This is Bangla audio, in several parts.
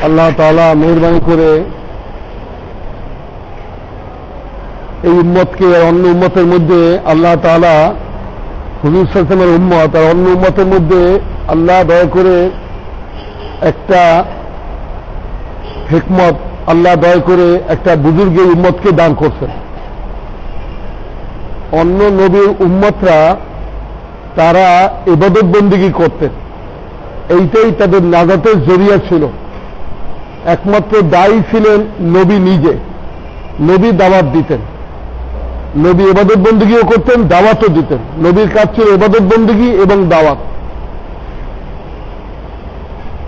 আল্লাহ তাআলা মেহেরবানি করে এই উম্মতকে অন্য উম্মতের মধ্যে আল্লাহ তাআলা হুজুর সাল্লাল্লাহু আলাইহি ওয়াসাল্লামের উম্মত আর অন্য উম্মতের মধ্যে আল্লাহ দয়া করে একটা হিকমত, আল্লাহ দয়া করে একটা বুজুর্গের উম্মতকে দান করছেন। অন্য নবীর উম্মতরা তারা ইবাদত বন্দেগী করতেন, এইটাই তাদের নাজাতের জরিয়া ছিল। একমাত্র দায়ী ছিলেন নবী নিজে। নবী দাওয়াত দিতেন, নবী ইবাদত বন্দেগীও করতেন, দাওয়াতও দিতেন। নবীর কাজ ছিল ইবাদত বন্দেগী এবং দাওয়াত।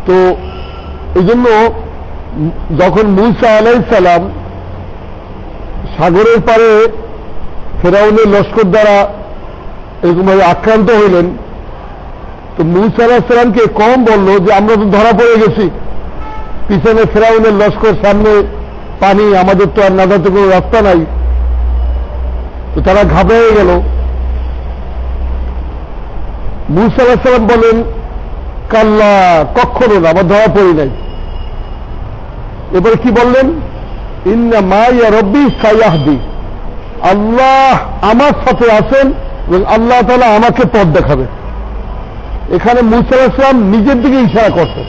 তো এই জন্য যখন মূসা আলাইহিস সালাম সাগরের পারে ফেরাউনের লস্কর দ্বারা এরকমভাবে আক্রান্ত হইলেন, তো মূসা আলাইহিস সালামকে কম বলল যে আমরা তো ধরা পড়ে গেছি, পিছনে ফেরাউনের লস্কর, সামনে পানি, আমাদের তো আর নাজাতে কোনো রাস্তা নাই। তো তারা ঘাবড়ে গেল। মূসা আলাইহিস সালাম বলেন, কাল্লা, কখনো না, আমরা ধরা পড়ি নাই। এবারে কি বললেন? ইন্না মাইয়া রব্বি সায়াহদি, আল্লাহ আমার সাথে আছেন এবং আল্লাহ তাআলা আমাকে পথ দেখাবে। এখানে মূসা আলাইহিস সালাম নিজের দিকে ইশারা করছেন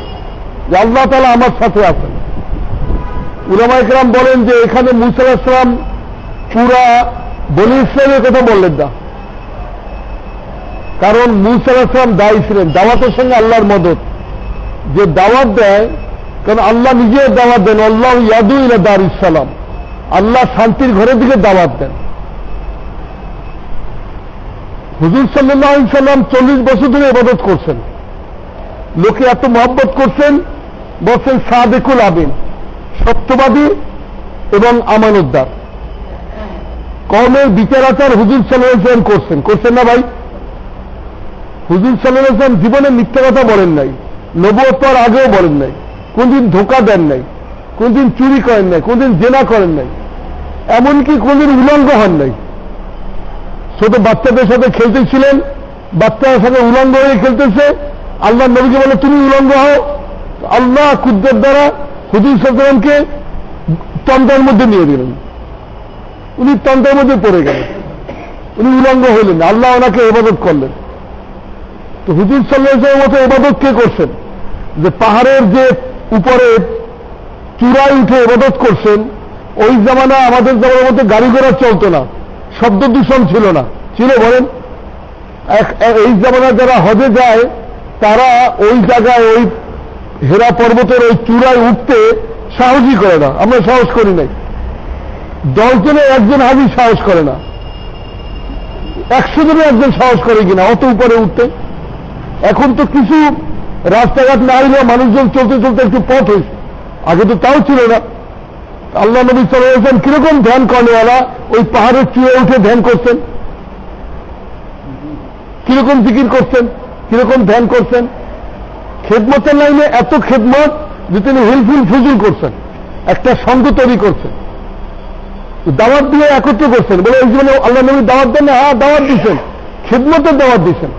যে আল্লাহ তাআলা আমার সাথে আছেন। উলামায়ে কেরাম বলেন যে এখানে মূসা আলাইহিস সালাম পুরা বনী ইসরাইলের কথা বললেন না, কারণ মূসা আলাইহিস সালাম দায়ী ছিলেন দাওয়াতের সঙ্গে আল্লাহর মদদ, যে দাওয়াত দেয়, কারণ আল্লাহ নিজে দাওয়াত দেন, আল্লাহ ইয়াদু ইলা দারিস সালাম, আল্লাহ শান্তির ঘরের দিকে দাওয়াত দেন। হুজুর সাল্লাল্লাহু আলাইহি সাল্লাম 40 বছর ধরে ইবাদত করছেন, লোকে এত মহব্বত করছেন, বলছেন সাদিকুল আমিন, সত্যবাদী এবং আমানতদার। কওমের বিচার আচার হুজুর সাল্লাল্লাহু আলাইহি সাল্লাম করছেন না ভাই? হুজুর সাল্লাল্লাহু আলাইহি সাল্লাম জীবনে মিথ্যা কথা বলেন নাই, নবুয়ত পাওয়ার আগেও বলেন নাই, কোনদিন ধোঁকা দেন নাই, কোনদিন চুরি করেন নাই, কোনদিন জেনা করেন নাই, এমনকি কোনদিন উলঙ্গ হন নাই। ছোট বাচ্চাদের সাথে খেলতেছিলেন, বাচ্চাদের সাথে উলঙ্গ হয়ে খেলতেছে, আল্লাহ নবীকে বলে তুমি উলঙ্গ হও। আল্লাহ কুদরত দ্বারা হুজুর সাল্লাল্লাহু আলাইহি সাল্লামকে তন্দ্রার মধ্যে নিয়ে দিলেন, উনি তন্দ্রার মধ্যে পড়ে গেলেন, উনি উলঙ্গ হইলেন, আল্লাহ ওনাকে ইবাদত করলেন। তো হুজুর সাল্লাল্লাহু আলাইহি ওয়াসাল্লামের মতো ইবাদত কে করছেন? যে পাহাড়ের যে উপরে চূড়ায় উঠে ইবাদত করছেন। ওই জামানা আমাদের জামানার মধ্যে গাড়ি ঘোড়া চলতো না, শব্দ দূষণ ছিল না, ছিল বলেন? এই জামানা যারা হজে যায় তারা ওই জায়গায় ওই হেরা পর্বতের ওই চূড়ায় উঠতে সাহসই করে না। আমরা সাহস করি নাই, 10 জনে একজন হাজি সাহস করে না, 100 জনে একজন সাহস করে কিনা অত উপরে উঠতে। এখন তো কিছু রাস্তাঘাট না হইলেও মানুষজন চলতে চলতে একটু পথ হয়েছে, আগে তো তাও ছিল না। আল্লাহ নবী সাল্লাল্লাহু আলাইহি ওয়াসাল্লাম কিরকম ধ্যান করেওয়ালা ওই পাহাড়ের চূড়ে উঠে ধ্যান করছেন, কিরকম জিকির করছেন, কিরকম ধ্যান করছেন। খেদমতের লাইনে এত খেদমত যে তিনি হিলফুল ফুজুল করছেন, একটা সঙ্গ তৈরি করছেন, দাওয়াত দিয়ে একত্র করছেন। বলে এই জীবনে আল্লাহ নবী দাওয়াত দেন না? হ্যাঁ, দাওয়াত দিচ্ছেন, খেদমতের দাওয়াত দিচ্ছেন,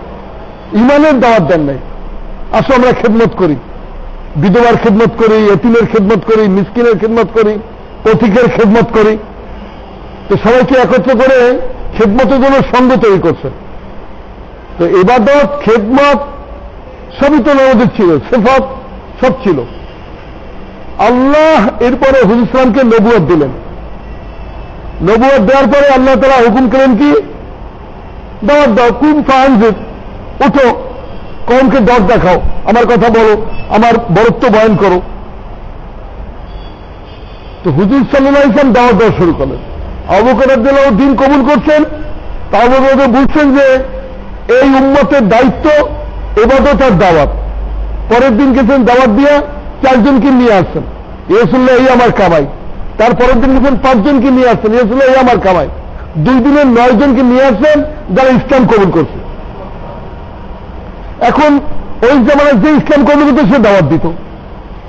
ইমানের দাওয়াত দেন নাই। আসো আমরা খেদমত করি, বিধবার খেদমত করি, এতিমের খেদমত করি, মিসকিনের খেদমত করি, পথিকের খেদমত করি। তো সবাইকে একত্র করে খেদমতের জন্য সঙ্গ তৈরি করছেন। তো ইবাদত, খেদমত সবই তো নবীদের ছিল, সিফাত সব ছিল। আল্লাহ এরপরে হুজুর সাল্লামকে নবুয়ত দিলেন। নবুয়ত দেওয়ার পরে আল্লাহ তাআলা হুকুম করেন কি? দাওয়াত দাও, কুম ফাআনজির, উঠো, কওমকে দর দেখাও, আমার কথা বলো, আমার বরত্ব বয়ান করো। তো হুজুর সাল্লাল্লাহু আলাইহি ওয়াসাল্লাম দাওয়াত দেওয়া শুরু করলেন। আবু বকর রাদিয়াল্লাহু আনহু দিন কবুল করছেন। তা আবু বকর বুঝছেন যে এই উম্মতের দায়িত্ব ইবাদত আর দাওয়াত। পরের দিন গেছেন দাওয়াত দিয়া 4 জনকে নিয়ে আসছেন, রাসূলুল্লাহ এই আমার কামাই। তারপরের দিন গেছেন 5 জনকে নিয়ে আসছেন, রাসূলুল্লাহ এই আমার কামাই। 2 দিনে 9 জনকে নিয়ে আসছেন যারা ইসলাম কবুল করছে। এখন ওই জামানায় যে ইসলাম কবুল করতো সে দাওয়াত দিত।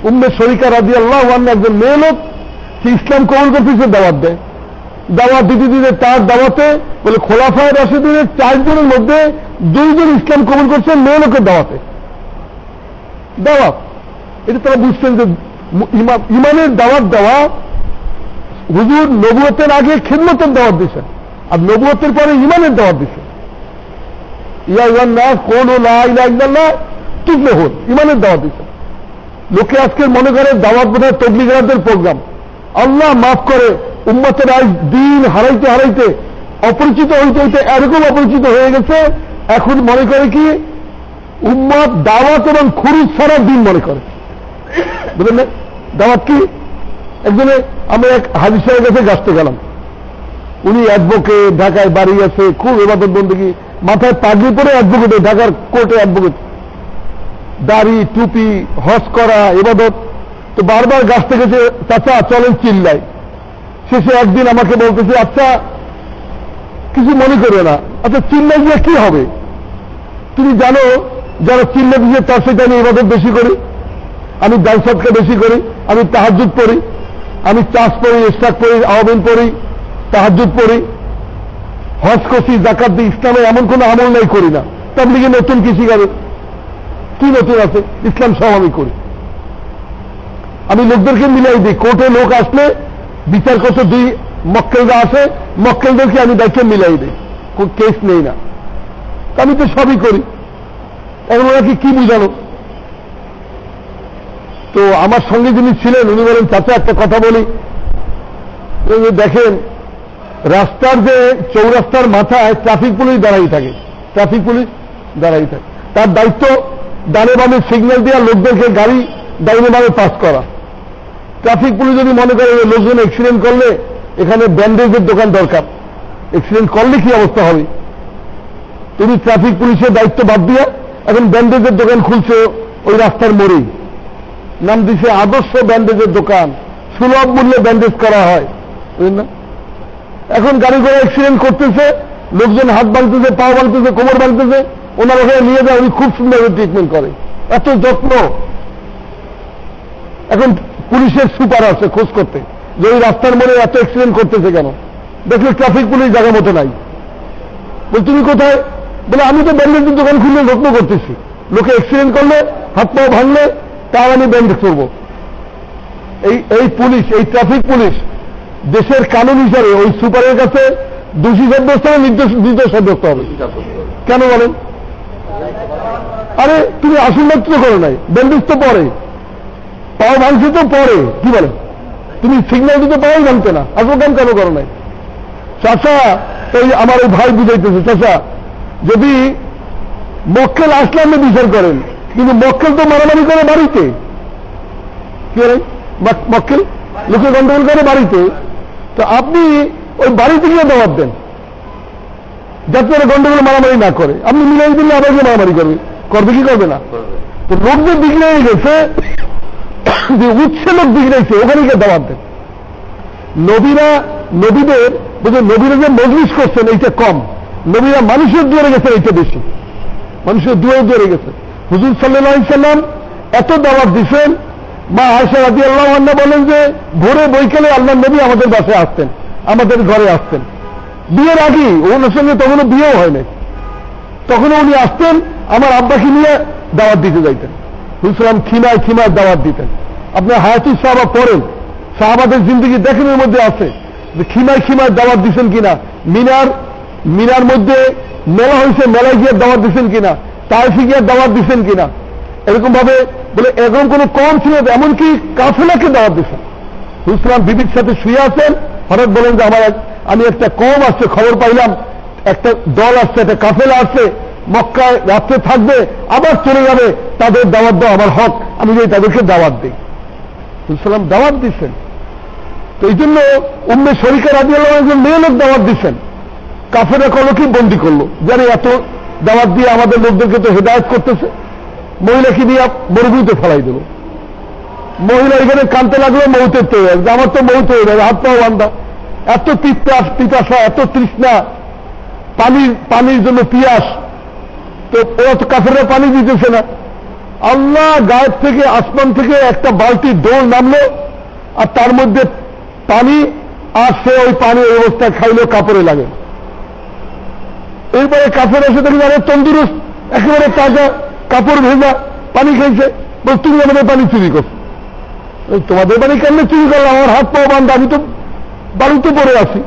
উম্মে শরিকা রাদিয়াল্লাহু আনহা একজন মেয়ে লোক, সে ইসলাম কবুল করতে, সে দাওয়াত দেয়। দাওয়াত দিতে দিতে তার দাওয়াতে বলে খোলাফায়ে রাশিদিনের 4 জনের মধ্যে 2 জন ইসলাম কবুল করছেন মেয়ে লোকের দাওয়াতে। দাওয়াত এটা তারা বুঝতেন যে ইমানের দাওয়াত দেওয়া। হুজুর নবুয়তের আগে খিদমতের দাওয়াত দিয়েছেন, আর নবুয়তের পরে ইমানের দাওয়াত দিয়েছেন। ইয়া আইয়ুহান নাস কুলু লা ইলাহা ইল্লাল্লাহ তুফলিহুন, ইমানের দাওয়াত দিয়েছেন। লোকে আজকে মনে করে দাওয়াত বোধহয় তবলিগীদের প্রোগ্রাম। আল্লাহ মাফ করে, উম্মতের আজ দিন হারাইতে হারাইতে অপরিচিত হইতে হইতে এরকম অপরিচিত হয়ে গেছে, এখন মনে করে কি উম্মত দাওয়াত এবং খুরুজ ছাড়া দিন মনে করে। বুঝলেন না দাওয়াত কি? একজনে আমি এক হাজী সাহেবের কাছে গাছতে গেলাম, উনি অ্যাডভোকেট, ঢাকায় বাড়ি আছে, খুব ইবাদত বন্দেগী, মাথায় পাগড়ি পরে অ্যাডভোকেট, ঢাকার কোর্টে অ্যাডভোকেট, দাড়ি টুপি, হজ করা, ইবাদত। তো বারবার গাছতে গেছে, চাচা চলেন চিল্লাই। শেষে একদিন আমাকে বলতেছে, আচ্ছা কিছু মনে করবে না, আচ্ছা চিল্লাই দিয়ে কি হবে? তুমি জানো যারা চিল্লা দিয়ে তার সাথে আমি ইবাদত বেশি করি, আমি জালসাতকে বেশি করি, আমি তাহাজ্জুদ পড়ি, আমি চাষ পড়ি, ইশরাক পড়ি, আওয়াবিন পড়ি, তাহাজ্জুদ পড়ি, হজ করছি, যাকাত দিই, ইসলামে এমন কোনো আমল নাই করি না। তাবলিগে নতুন কি শিখাবে? কি নতুন আছে? ইসলাম সব আমি করি। আমি লোকদেরকে মিলাই দিই, কোর্টে লোক আসলে বিচার করতে দুই মক্কেলরা আসে, মক্কেলদেরকে আমি দায়িত্ব মিলাই দিই, কোন কেস নেই না। আমি তো সবই করি। এখন ওরা কি বুঝানো? তো আমার সঙ্গে যিনি ছিলেন উনি বলেন, চাচা একটা কথা বলি, দেখেন রাস্তার যে চৌরাস্তার মাথায় ট্রাফিক পুলিশ দাঁড়াই থাকে, ট্রাফিক পুলিশ দাঁড়াই থাকে, তার দায়িত্ব ডানে বামে সিগন্যাল দেওয়া, লোকদেরকে গাড়ি ডাইনে বামে পাস করা। ট্রাফিক পুলিশ যদি মনে করে লোকজন অ্যাক্সিডেন্ট করলে এখানে ব্যান্ডেজের দোকান দরকার, অ্যাক্সিডেন্ট করলে কি অবস্থা হবে? তুমি ট্রাফিক পুলিশের দায়িত্ব বাদ দিয়া এখন ব্যান্ডেজের দোকান খুলছে ওই রাস্তার মোড়েই, নাম দিছে আদর্শ ব্যান্ডেজের দোকান, সুলভ মূল্যে ব্যান্ডেজ করা হয়, বুঝলেন না? এখন গাড়ি ঘোড়া অ্যাক্সিডেন্ট করতেছে, লোকজন হাত ভাঙতেছে, পা ভাঙতেছে, কোমর ভাঙতেছে, ওনার ওখানে নিয়ে যায়, উনি খুব সুন্দর ট্রিটমেন্ট করে, এত যত্ন। এখন পুলিশের সুপার আছে খোঁজ করতে যে ওই রাস্তার মোড়ে এত অ্যাক্সিডেন্ট করতেছে কেন, দেখলে ট্রাফিক পুলিশ জায়গা মতো নাই। বল তুমি কোথায়? বলে আমি তো ব্যান্ডেজের দোকান খুলে যত্ন করতেছি, লোকে অ্যাক্সিডেন্ট করলে হাত পা ভাঙলে তাও আমি ব্যান্ডেজ করবো। এই পুলিশ, এই ট্রাফিক পুলিশ দেশের কানুন হিসাবে ওই সুপারের কাছে দোষী সাব্যস্ত হবে, নির্দোষ সাব্যস্ত হবে। কেন বলেন? আরে তুমি আসল মাত্র করো নাই, ব্যান্ডেজ তো পরে, পাও ভাঙছে তো পরে, কি বলেন? তুমি সিগন্যাল দিতে পাওয়াই ভাঙতে না, আসল কাম কেন করো নাই? চাচা এই আমার ওই ভাই বুঝাইতেছে, চাচা যদি মক্কেল আসলামে বিচার করেন, কিন্তু মক্কেল তো মারামারি করে বাড়িতে, কি বলেন? মক্কেল লোকে গন্ডগোল করে বাড়িতে, তো আপনি ওই বাড়িতে গিয়ে দাওয়াত দেন যাতে ওরা গন্ডগোল মারামারি না করে। আপনি মিলাই দিলে আবার গিয়ে মারামারি করবে, করবে কি করবে না? তো লোকদের বিগড়ে গেছে, যে উৎসে লোক বিগড়েছে ওখানে গিয়ে দাওয়াত দেন। নবীদের বুঝলেন, নবীরা যে মজলিস করছেন এইটা কম, নবীরা মানুষের দুয়ারে গেছে এইটা বেশি, মানুষের দুয়ারে গেছে। হুজুর সাল্লাল্লাহু আলাইহি সাল্লাম এত দাওয়াত দিচ্ছেন, মা আয়েশা রাদিয়াল্লাহু আনহা বলেন যে ভোরে বৈকালে আল্লাহর নবী আমাদের বাসায় আসতেন, আমাদের ঘরে আসতেন। বিয়ের আগে ওনার সঙ্গে তখনও বিয়েও হয় নাই, তখনও উনি আসতেন, আমার আব্বাকে নিয়ে দাওয়াত দিতে যাইতেন। হুজুর খিমায় দাওয়াত দিতেন। আপনার হায়াতুস সাহাবা পড়েন, সাহাবাদের জিন্দগি দেখেন, এর মধ্যে আছে যে খিমায় দাওয়াত দিচ্ছেন কিনা, মিনার মধ্যে মেলা হয়েছে, মেলায় গিয়ে দাওয়াত দিচ্ছেন কিনা, তাইফে গিয়ে দাওয়াত দিচ্ছেন কিনা, এরকম ভাবে বলে এরকম কোন কম ছিল, এমনকি কাফেলাকে দাওয়াত দিচ্ছেন। হুসলাম বিবির সাথে শুয়ে আছেন, হঠাৎ বলেন যে আমি একটা কম আসছে, খবর পাইলাম একটা দল আসছে, একটা কাফেলা আসছে, মক্কায় রাত্রে থাকবে, আবার চলে যাবে, তাদের দাওয়াত দাও আমার হক, আমি যদি তাদেরকে দাওয়াত দিই। হুসলাম দাওয়াত দিচ্ছেন। তো এই জন্য উম্মে শরিকা রাদিয়াল্লাহু আনহা মেয়ে লোক দাওয়াত দিচ্ছেন, কাফেরা কলকে বন্দি করলো, জানি এত দাওয়াত দিয়ে আমাদের লোকদেরকে তো হেদায়েত করতেছে, মহিলাকে দিয়ে মরুভূমিতে ফেলাই দিল। মহিলা এখানে কানতে লাগলো, মৌতের তৈরি, আমার তো মৌত হয়ে যাবে, হাত পাও বান্ধা, এত পিপাসা, এত তৃষ্ণা, পানির জন্য পিয়াস, তো ওরা তো কাফেররা পানি দিতেছে না। আল্লাহ গায়েব থেকে, আসমান থেকে একটা বালতি দৌড় নামলো, আর তার মধ্যে পানি, আর সে ওই পানির অবস্থায় খাইলো, কাপড়ে লাগে। এরপরে কাফের এসে দেখি আরে তন্দুরুস্ত, একেবারে তাজা, কাপড় ভেজা, পানি খাইছে, বল তুমি আমাদের পানি চুরি করছো। তোমাদের বাড়ি কেমনে চুরি করলাম? আমার হাত পাও বান্ধা, আমি তো বাড়িতে পড়ে আছি,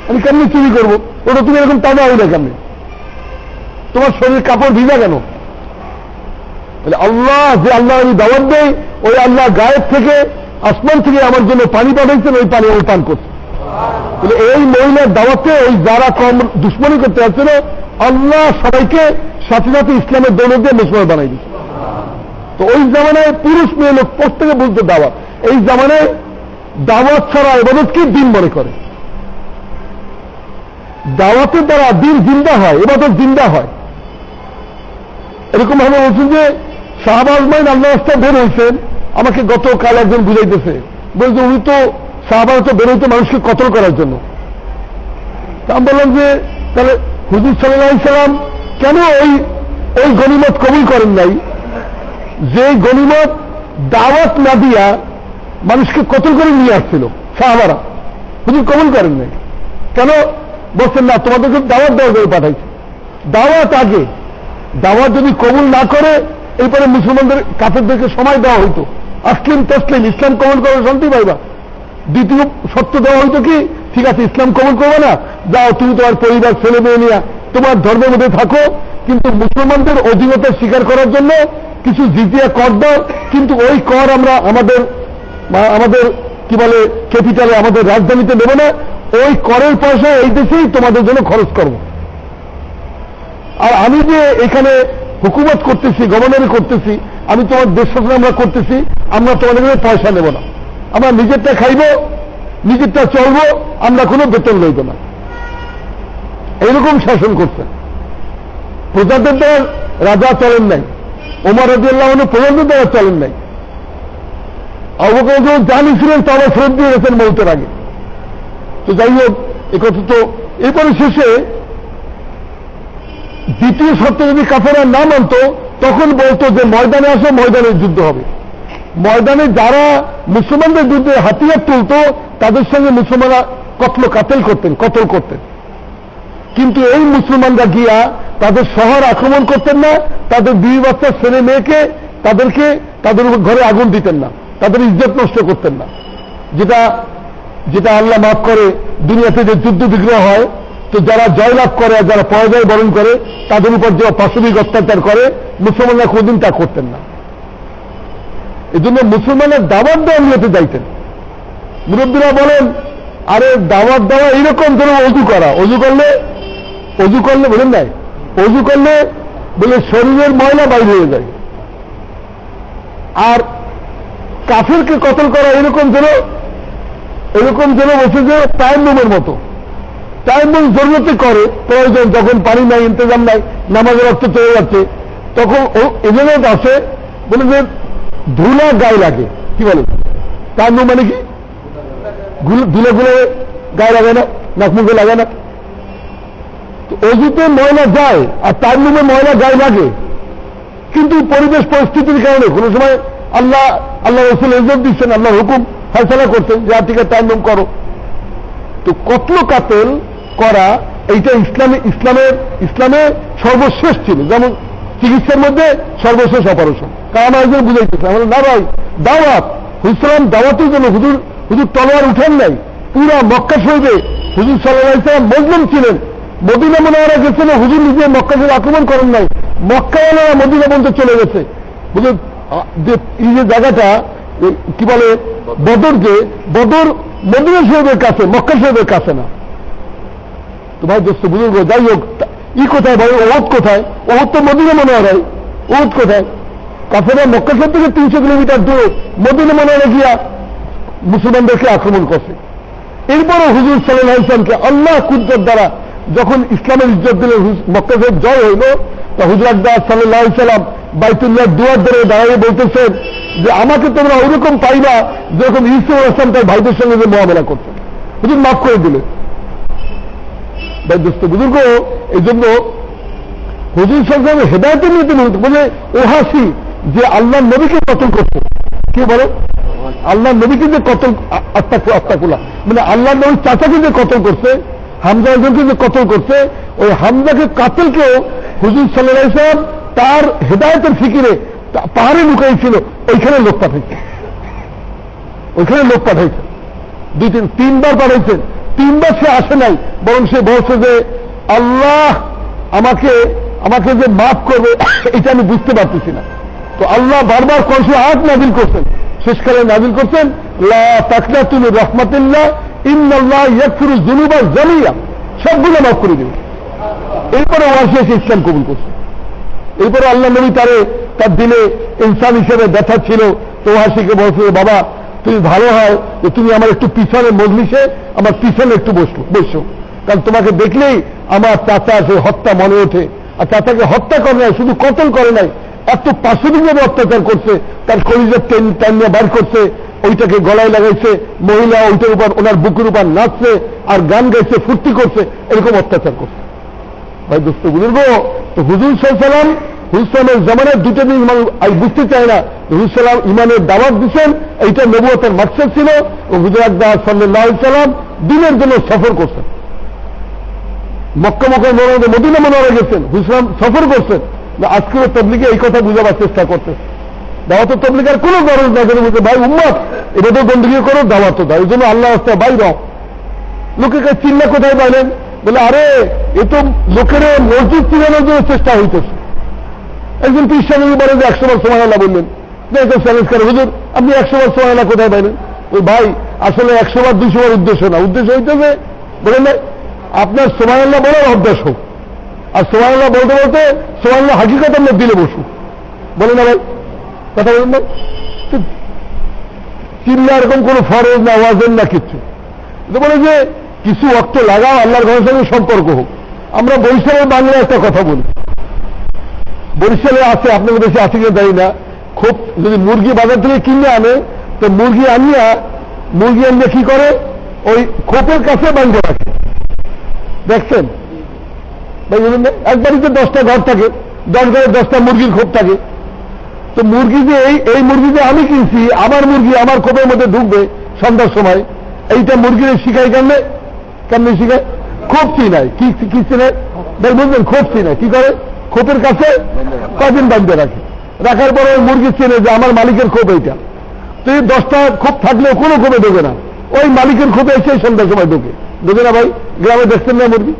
আমি কেমনি চুরি করবো? ওটা তুমি এরকম তাজা হইলে কেমনি? তোমার শরীর কাপড় ভিজা কেন? আল্লাহ যে আল্লাহ আমি দাওয়াত দেয়, ওই আল্লাহ গায়েব থেকে আসমান থেকে আমার জন্য পানি পাঠাইছেন, ওই পানি আমি পান করছি। এই মহিলার দাওয়াতে ওই যারা কম দুশ্মনী করতে আসছিল, আল্লাহ সবাইকে সাথে সাথে ইসলামের দৌলত দিয়ে মুসলমান বানাই দিচ্ছে। তো ওই জামানায় পুরুষ মেয়ে লোক প্রত্যেকে বলতে দাওয়াত। এই জামানায় দাওয়াত ছাড়া ইবাদতকে দিন মনে করে। দাওয়াতের দ্বারা দিন জিন্দা হয়, ইবাদত জিন্দা হয়। এরকম ভাবে বলছেন যে সাহাবা আজমাইন আল্লাহ রাস্তায় বের হয়েছেন, আমাকে গতকাল একজন বুঝাইতেছে, বলছে উনি তো সাহাবারা তো বের হইতে মানুষকে কতল করার জন্য। আমি বললাম যে তাহলে হুজুর সাল্লাল্লাহু আলাইহি সাল্লাম কেন ওই গনিমত কবুল করেন নাই, যে গনিমত দাওয়াত না দিয়া মানুষকে কতল করে নিয়ে আসছিল সাহাবারা? হুজুর কবুল করেন নাই কেন? বলছেন না, তোমাদেরকে দাওয়াত দেওয়া করে পাঠাইছে। দাওয়াত আগে, দাওয়াত যদি কবুল না করে এরপরে মুসলমানদের কাফেরদেরকে সময় দেওয়া হইতো, আসলিম তসলিম, ইসলাম কবুল করে শান্তি পাইবা। দ্বিতীয় সত্য দেওয়া হইতো কি, ঠিক আছে ইসলাম কবুল করবে না, যাও তুমি তোমার পরিবার ছেলে মেয়ে নিয়ে তোমার ধর্মের মধ্যে থাকো, কিন্তু মুসলমানদের অধীনতা স্বীকার করার জন্য কিছু জিজিয়া কর দাও, কিন্তু ওই কর আমরা আমাদের কি বলে ক্যাপিটালে, আমাদের রাজধানীতে দেব না, ওই করের পয়সা এই দেশেই তোমাদের জন্য খরচ করব। আর আমি যে এখানে হুকুমত করতেছি, গভর্নরি করতেছি, আমি তোমার দেশ শাসন আমরা করতেছি, আমরা তোমাদের কাছে পয়সা নেব না, আমরা নিজেরটা খাইব, নিজেরটা চলবো, আমরা কোনো বেতন লইব না। এইরকম শাসন করছেন। প্রজাদের দ্বারা রাজা চলেন নাই, ওমর রাদিয়াল্লাহু আনহু প্রজাদের দ্বারা চলেন নাই। আবু বকর যখন জানি ছিলেন তারা ফেরত দিয়ে গেছেন মৌতের আগে। তো যাই হোক, একথা তো এরপরে শেষে দ্বিতীয় শর্তে যদি কাফেররা না মানত, তখন বলতো যে ময়দানে আসো, ময়দানে যুদ্ধ হবে। ময়দানে যারা মুসলমানদের যুদ্ধে হাতিয়ার তুলত তাদের সঙ্গে মুসলমানরা কতল করতেন। কিন্তু এই মুসলমানরা গিয়া তাদের শহর আক্রমণ করতেন না, তাদের 2 বাচ্চার ছেলে মেয়েকে তাদের ঘরে আগুন দিতেন না, তাদের ইজ্জত নষ্ট করতেন না। যেটা আল্লাহ মাফ করে, দুনিয়াতে যে যুদ্ধ বিগ্রহ হয়, তো যারা জয়লাভ করে আর যারা পরাজয় বরণ করে তাদের উপর যে পাশবিক অত্যাচার করে, মুসলমানরা কোনদিন তা করতেন না। এই জন্য মুসলমানের দাওয়াত দেওয়া নিয়তে যাইতেন। মুরব্বীরা বলেন, আরে দাওয়াত দেওয়া এইরকম যেন অজু করলে বলেন নাই, অজু করলে বলে শরীরের ময়লা বাইরে হয়ে যায়। আর কাফেরকে কতল করা এরকম যেন বসে যে তায়াম্মুমের মতো। তায়াম্মুম জরুরতে করে, প্রয়োজন যখন পানি নাই, ইন্তজাম নাই, নামাজের রক্ত চলে যাচ্ছে, তখন এজন্য আসে বলে যে ধুলা গায়ে লাগে। কি বলে তায়াম্মুম মানে কি? ধুলে গায়ে লাগে না, নাক মুখে লাগে না। তো অজুতে ময়লা যায় আর তায়াম্মুমে ময়লা গায়ে লাগে, কিন্তু পরিবেশ পরিস্থিতির কারণে কোনো সময় আল্লাহ রাসূল ইজ্জত দিচ্ছেন, আল্লাহর হুকুম ফয়সালা করছেন যে ঠিক আছে তায়াম্মুম করো। তো কতল কাতল করা এইটা ইসলামে সর্বশেষ ছিল। যেমন চিকিৎসার মধ্যে সর্বশেষ অপারেশন। কারণ একজন বুঝাইতেছে, আমরা না ভাই দাওয়াত, হুজুর দাওয়াতের জন্য হুজুর তলোয়ার উঠেন নাই। পুরা মক্কা শরীফে হুজুর সাল্লাল্লাহু আলাইহি ওয়াসাল্লাম মুসলিম ছিলেন, মদিনা মুনাওয়ারা গেছেন, হুজুর নিজে মক্কা শরীফ আক্রমণ করেন নাই, মক্কাওয়ালারা মদিনা পর্যন্ত চলে গেছে। বুঝলেন এই যে জায়গাটা কি বলে বদর মদিনা শরীফের কাছে, মক্কা শরীফের কাছে না। তো ভাই দোস্ত বুজুর্গ, যাই হোক, কোথায় ভাই, ওহদ কোথায়? ওহদ তো মদিনা মুনাওয়ারায়। ওহদ কোথায়? কাফেররা মক্কা শরীফ থেকে 300 কিলোমিটার দূরে মদিনা মুনাওয়ারা গিয়া মুসলমানদেরকে আক্রমণ করছে। এরপরও হুজুর সাল্লাল্লাহু আলাইহি ওয়াসাল্লামকে আল্লাহ কুদরত দ্বারা যখন ইসলামের ইজ্জত দিলেন, মক্কা শরীফ জয় হইল, তা হুজুর আকবার সাল্লাল্লাহু আলাইহি ওয়াসাল্লাম বাইতুল্লাহ দুয়ার ধরে দাঁড়িয়ে বলতেছেন যে আমাকে তোমরা ওরকম পাইবা যেরকম ইউসুফ আলাইহিস সালাম তার ভাইদের সঙ্গে যে মুআমালা করতেন। হুজুর মাফ করে দিলেন। ভাই দোস্ত বুজুর্গ, এই জন্য হুজুর সাল্লাল্লাহু আলাইহি ওয়াসাল্লাম হেদায়েতের নিতে বলে ওহাসি যে আল্লাহ নবীকে কতল করছে। কি বলে? আল্লাহ নবীকে যে কতল, আস্তাকুল্লাহ, মানে আল্লাহ নবীর চাচাকে যে কতল করছে, হামজা একজনকে যে কতল করছে, ওই হামজাকে কাতলকেও হুজুর সাল্লাল্লাহু আলাইহি ওয়াসাল্লাম তার হেদায়েতের ফিকিরে পাহাড়ে লুকাইছিল, ওইখানে লোক পাঠাইছে। ওইখানে লোক পাঠাইছেন, তিনবার পাঠাইছেন, তিনবার সে আসে নাই, বরং সে বলছে যে আল্লাহ আমাকে যে মাফ করবে এটা আমি বুঝতে পারতেছি না। তো আল্লাহ বারবার কয়েকশো আয়াত নাযিল করছেন, শেষকালে নাযিল করছেন লা তাকনাতু মির রাহমাতিল্লাহ ইন্নাল্লাহ ইয়াগফিরু যুনুবা জামিয়া, সবগুলো মাফ করে দেবে। এরপরে ওয়াসি এসে ইসলাম কবুল করছে। এরপরে আল্লাহ নবী তার দিলে ইনসান হিসেবে ব্যথা ছিল, তো ওয়াসিকে বলছে বাবা তুমি ভালো হয় যে তুমি আমার একটু পিছনে মজলিসে আমার পিছনে একটু বসো, কারণ তোমাকে দেখলেই আমার চাচা সে হত্যা মনে ওঠে। আর চাচাকে হত্যা করে নাই, শুধু কতল করে নাই, এত পাশবিকভাবে অত্যাচার করছে, তার কলিজার টাইনিয়ে বার করছে, ওইটাকে গলায় লাগাইছে, মহিলা ওইটার উপর ওনার বুকের উপর নাচছে আর গান গাইছে, ফুর্তি করছে, এরকম অত্যাচার করছে। ভাই দোস্ত বুজুর্গ, তো হুজুর সাল্লাল্লাহু হুজুর সাল্লামের জামানায় দুটো দিন আমি বুঝতে চাই না, হুজুর সাল্লাম ইমানের দাওয়াত দিচ্ছেন, এইটা নবুয়তের মাকসাদ ছিল। ও হুজুর আকরাম সাল্লাল্লাহু আলাইহি সাল্লাম দিনের জন্য সফর করছেন, মক্কা মদিনা মুনাওয়ারা গেছেন, হুজুর সফর করছেন। আজকেও তাবলীগে এই কথা বুঝাবার চেষ্টা করতেছে, দাওয়াতের তাবলীগের কোনো গরজ না করে বলতে ভাই উম্মত এটা তো বন্দী করো, দাওয়াত দাও, এই জন্য আল্লাহ রাস্তায় বাইর হও। লোকে চিল্লা কোথায় পাইলেন, বলে আরে এ তো লোকের মসজিদ চিনানোর জন্য চেষ্টা হইতেছে। একজন পীর বলে যে 100 বার সুবহানাল্লাহ বললেন, চ্যালেঞ্জ করে হুজুর আপনি 100 বার সুবহানাল্লাহ কোথায় পাইলেন? ওই ভাই আসলে 100 বার 200 বার উদ্দেশ্য না, উদ্দেশ্য হইতেছে বলেন না আপনার সুবহানাল্লাহ বলার অভ্যাস হোক, আর সুবহানাল্লাহ বলতে বলতে সুবহানাল্লাহ হাকিকতের মধ্যে দিলে বসুক, বলে না ভাই, কথা বলেন না? চিল্লা এরকম কোন ফরজ না, ওয়াজেন না, কিচ্ছু। বলে যে কিছু ওয়াক্ত লাগাও, আল্লাহর ঘরের সঙ্গে সম্পর্ক হোক। আমরা বরিশালের বাংলায় একটা কথা বলি, বরিশালে আছে, আপনাদের দেশে আছে কিনা জানি না, খুব যদি মুরগি বাজার থেকে কিনে আনে, তো মুরগি আনিয়ে কি করে, ওই খোপের কাছে বাঁধে রাখে। দেখছেন ভাই, বলুন না, এক বাড়িতে 10টা ঘর থাকে, 10 ঘরে 10টা মুরগির খোপ থাকে। তো মুরগি যে এই মুরগি যে আমি কিনছি, আমার মুরগি আমার খোপের মধ্যে ঢুকবে সন্ধ্যার সময়, এইটা মুরগির শিখাই কেমনে শিখায়? খোপ চিনায়, কি চিনায় ভাই বুঝলেন? খোপ চিনায়, কি করে? খোপের কাছে কদিন বাঁধতে রাখে, রাখার পরে ওই মুরগি চেনে যে আমার মালিকের খোপ এইটা। তো এই 10টা খোপ থাকলেও কোনো খোপে ঢোকে না, ওই মালিকের খোপে এসে সন্ধ্যার সময় ঢোকে না ভাই? গ্রামে দেখছেন না মুরগি?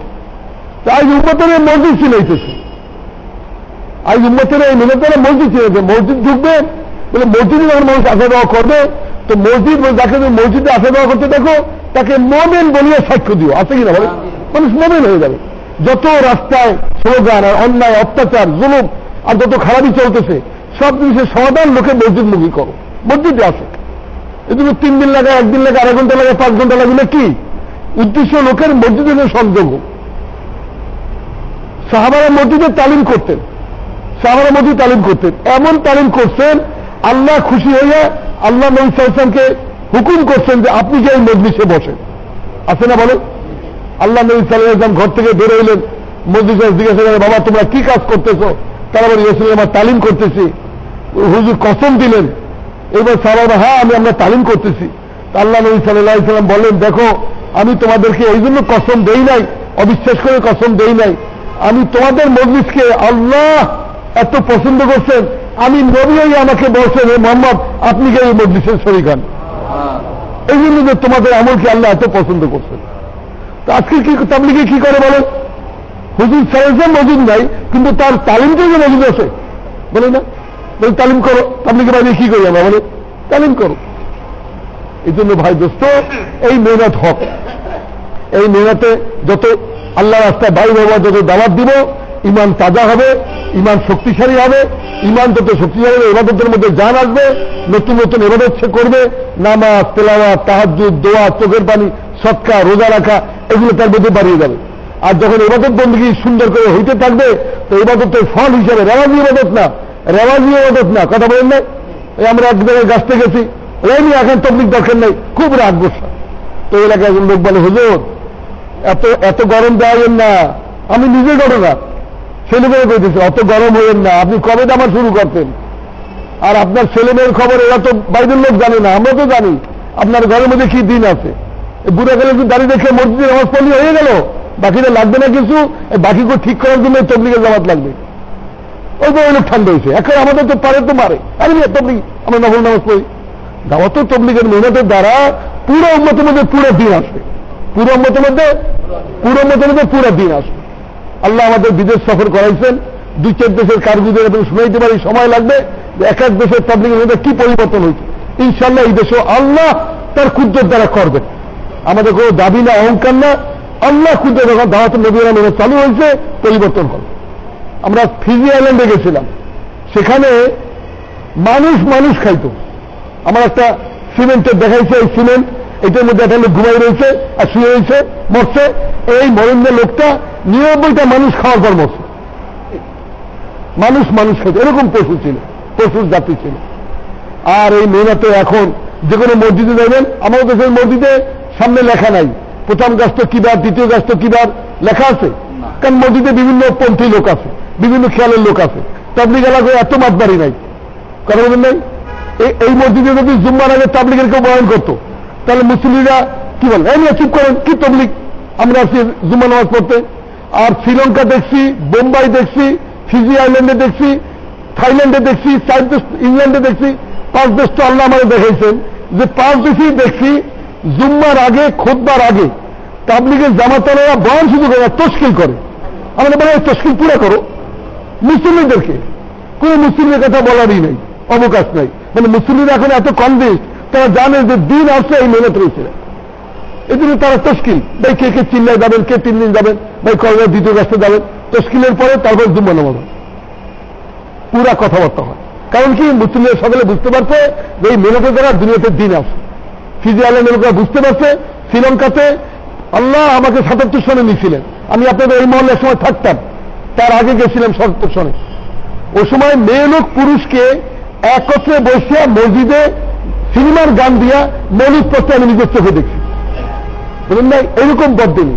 তো আজ উম্মতের মসজিদ চিনাইতেছে, আজ উম্মতের এই মিলতেরা মসজিদ চিনেছে, মসজিদ ঢুকবে বলে মসজিদে যখন মানুষ আসা যাওয়া করবে, তো মসজিদ যাকে তুমি মসজিদে আসা যাওয়া করতে দেখো, তাকে মোমেন বলিয়ে সাক্ষ্য দিও, আছে কিনা বলে? মানুষ মোমেন হয়ে যাবে। যত রাস্তায় স্লোগান আর অন্যায় অত্যাচার জুলুম আর যত খারাপই চলতেছে, সব জিনিসের সমাধান লোকে মসজিদমুখী করো, মসজিদে আসে। এই জন্য 3 দিন লাগে, 1 দিন লাগে, 1.5 ঘন্টা লাগে, 5 ঘন্টা লাগবে কি উদ্দেশ্য? লোকের মসজিদের সংযোগ হোক। সাহাবারা মসজিদে তালিম করতেন, সাহাবারা মসজিদ তালিম করতেন, এমন তালিম করছেন আল্লাহ খুশি হইয়া আল্লাহ নবী সাল্লাল্লাহু আলাইহি ওয়াসাল্লামকে হুকুম করছেন যে আপনি যে এই মজলিসে বসেন, আছে না বলেন? আল্লাহ নবী সাল্লাল্লাহু আলাইহি ওয়াসাল্লাম ঘর থেকে বের হইলেন, মজলিসে জিজ্ঞাসা করে বাবা তোমরা কি কাজ করতেছো? তারা বলে রাসূলুল্লাহ আমরা তালিম করতেছি। হুজুর কসম দিলেন, এবার সাহাবারা হ্যাঁ আমরা তালিম করতেছি। আল্লাহ নবী সাল্লাল্লাহু আলাইহি ওয়াসাল্লাম বললেন দেখো আমি তোমাদেরকে এই জন্য কসম দেই নাই, অবিশ্বাস করে কসম দেই নাই, আমি তোমাদের মজলিসকে আল্লাহ এত পছন্দ করছেন, আমি নবী আমাকে বলছেন হে মোহাম্মদ আপনি কি এই মজলিসের শরীক হন, এই জন্য যে তোমাদের আমলকে আল্লাহ এত পছন্দ করছেন। তো আজকে কি তাবলীগে কি করে বলেন? হুজুর সাল্লাল্লাহু মজুদ নাই, কিন্তু তার তালিমটা যে মজুদ আছে, বলে না? বলে তালিম করো, তাবলীগে বাইরে কি করি আমরা? বলে তালিম করো। এই জন্য ভাই দোস্ত এই মেহনত হক, এই মেহনতে যত আল্লাহ রাস্তায় বাইরে হওয়া, যত দাওয়াত দিব, ইমান তাজা হবে, ইমান শক্তিশালী হবে, ইমান যত শক্তিশালী হবে ইবাদতের মধ্যে জান আসবে, নতুন নতুন ইবাদত সে করবে, নামাজ, তেলাওয়াত, তাহাজ্জুদ, দোয়া, চোখের পানি, সদকা, রোজা রাখা, এগুলো তার মধ্যে বাড়িয়ে যাবে। আর যখন ইবাদত বন্দী সুন্দর করে হইতে থাকবে, তো ইবাদতের ফল হিসাবে রেওয়াজি ইবাদত না, কথা বলেন না? এই আমরা এক জায়গায় গাছতে গেছি, রাইনি এখন তবলিগ দরকার নেই, খুব রাগ বসা। তো এলাকায় একজন লোক বলে হুজুর এত গরম দেওয়া না, আমি নিজে ঘটনা ছেলে মেয়ে কইতেছি অত গরম হইেন না, আপনি কবে আমার শুরু করতেন? আর আপনার ছেলে মেয়ের খবর এরা তো বাইরের লোক জানে না, আমরা তো জানি আপনার ঘরের মধ্যে কি দিন আছে। বুড়া গেলে দাঁড়িয়ে দেখে মসজিদে নামাজ পড়লে হয়ে গেল, বাকিটা লাগবে না কিছু, বাকিকে ঠিক করার জন্য তবলিগের জামাত লাগবে। ওই লোক ঠান্ডা হয়েছে, এখন আমাদের তো পারে তো মারে, আমি তবলিগ আমরা নফল নামাজ পড়ি, দাওয়াত তবলিগের মেহনতের দ্বারা পুরো উম্মতের মধ্যে পুরো দিন আসবে, পুরো উম্মতের মধ্যে পুরো দিন আসবে। আল্লাহ আমাদের বিদেশ সফর করাইছেন, 2-4 দেশের কারগুজের এবং শুনাইতে পারি, সময় লাগবে যে এক এক দেশের তাবলিগের মধ্যে কি পরিবর্তন হয়েছে। ইনশাআল্লাহ এই দেশেও আল্লাহ তার কুদরত দ্বারা করবেন। আমাদের কোনো দাবি না, অহংকার না, আল্লাহ কুদরত যখন দাওয়াত নবীরা মেনে চালু হয়েছে পরিবর্তন হবে। আমরা ফিজি আইল্যান্ডে গেছিলাম, সেখানে মানুষ খাইতো। আমার একটা সিমেন্টের দেখাইছে, এই সিমেন্ট এটার মধ্যে একটা লোক ঘুমাই রয়েছে আর শুয়ে রয়েছে, মরছে। এই মরেন্দ্র লোকটা 99টা মানুষ খাওয়ার পর মরছে। মানুষ খাইতো, এরকম পশুর জাতি ছিল। আর এই মেহনতে এখন যে কোনো মসজিদে যাবেন, আমাদের দেশের মসজিদে সামনে লেখা নাই প্রথম গাছটা কিবার, দ্বিতীয় গাছটা কিবার, লেখা আছে? কারণ মসজিদে বিভিন্ন পন্থী লোক আছে, বিভিন্ন খেয়ালের লোক আছে। তাবলিগ এলাকায় এত মাতবাড়ি নাই, কথা বলেন নাই? এই মসজিদে যদি জুম্মার আগে তাবলিগের কেউ বয়ান করতো, তাহলে মুসলিমরা কি বলে, এমনি চুপ করেন, কি তাবলিগ, আমরা আছি জুম্মা নামাজ পড়তে। আর শ্রীলঙ্কা দেখছি, বোম্বাই দেখছি, ফিজি আইল্যান্ডে দেখছি, থাইল্যান্ডে দেখছি, ইংল্যান্ডে দেখছি, 5 দেশ তো আল্লাহ আমাদের দেখাইছেন যে 5 দেশেই দেখছি জুম্মার আগে, খুতবার আগে তাবলিগের জামাতারা বয়ান শুরু করে, তশকিল করে। আমাদের বলে তশকিল পুরা করো মুসলিমদেরকে, কোন মুসলিমের কথা বলারই নেই, অবকাশ নাই। মানে মুসলিমরা এখন এত কনভিন্স, তারা জানে যে দিন আসছে এই মেহনত রয়েছে, এই জন্য তারা তশকিল, ভাই কে চিল্লায় যাবেন, কে 3 দিন যাবেন, ভাই কবে দ্বিতীয় রাস্তায় যাবেন, তশকিলের পরে তারপর জুম্মা নামাজ পুরা কথাবার্তা হয়। কারণ কি, মুসলিমরা সকলে বুঝতে পারছে যে এই মেহনতের দ্বারা দুনিয়াতে দিন আসে। ফিজি আইল্যান্ডের লোকেরা বুঝতে পারছে, শ্রীলঙ্কাতে আল্লাহ আমাকে 77 সনে নিয়েছিলেন, আমি আপনাদের এই মহল্লার সময় থাকতাম, তার আগে গেছিলাম 77 সনে। ওই সময় মেয়ে লোক পুরুষকে একত্রে বসিয়া মসজিদে সিনেমার গান দিয়া মৌলিক পড়তে আমি নিজের চোখে দেখছি, বুঝলেন না? এরকম বদিনী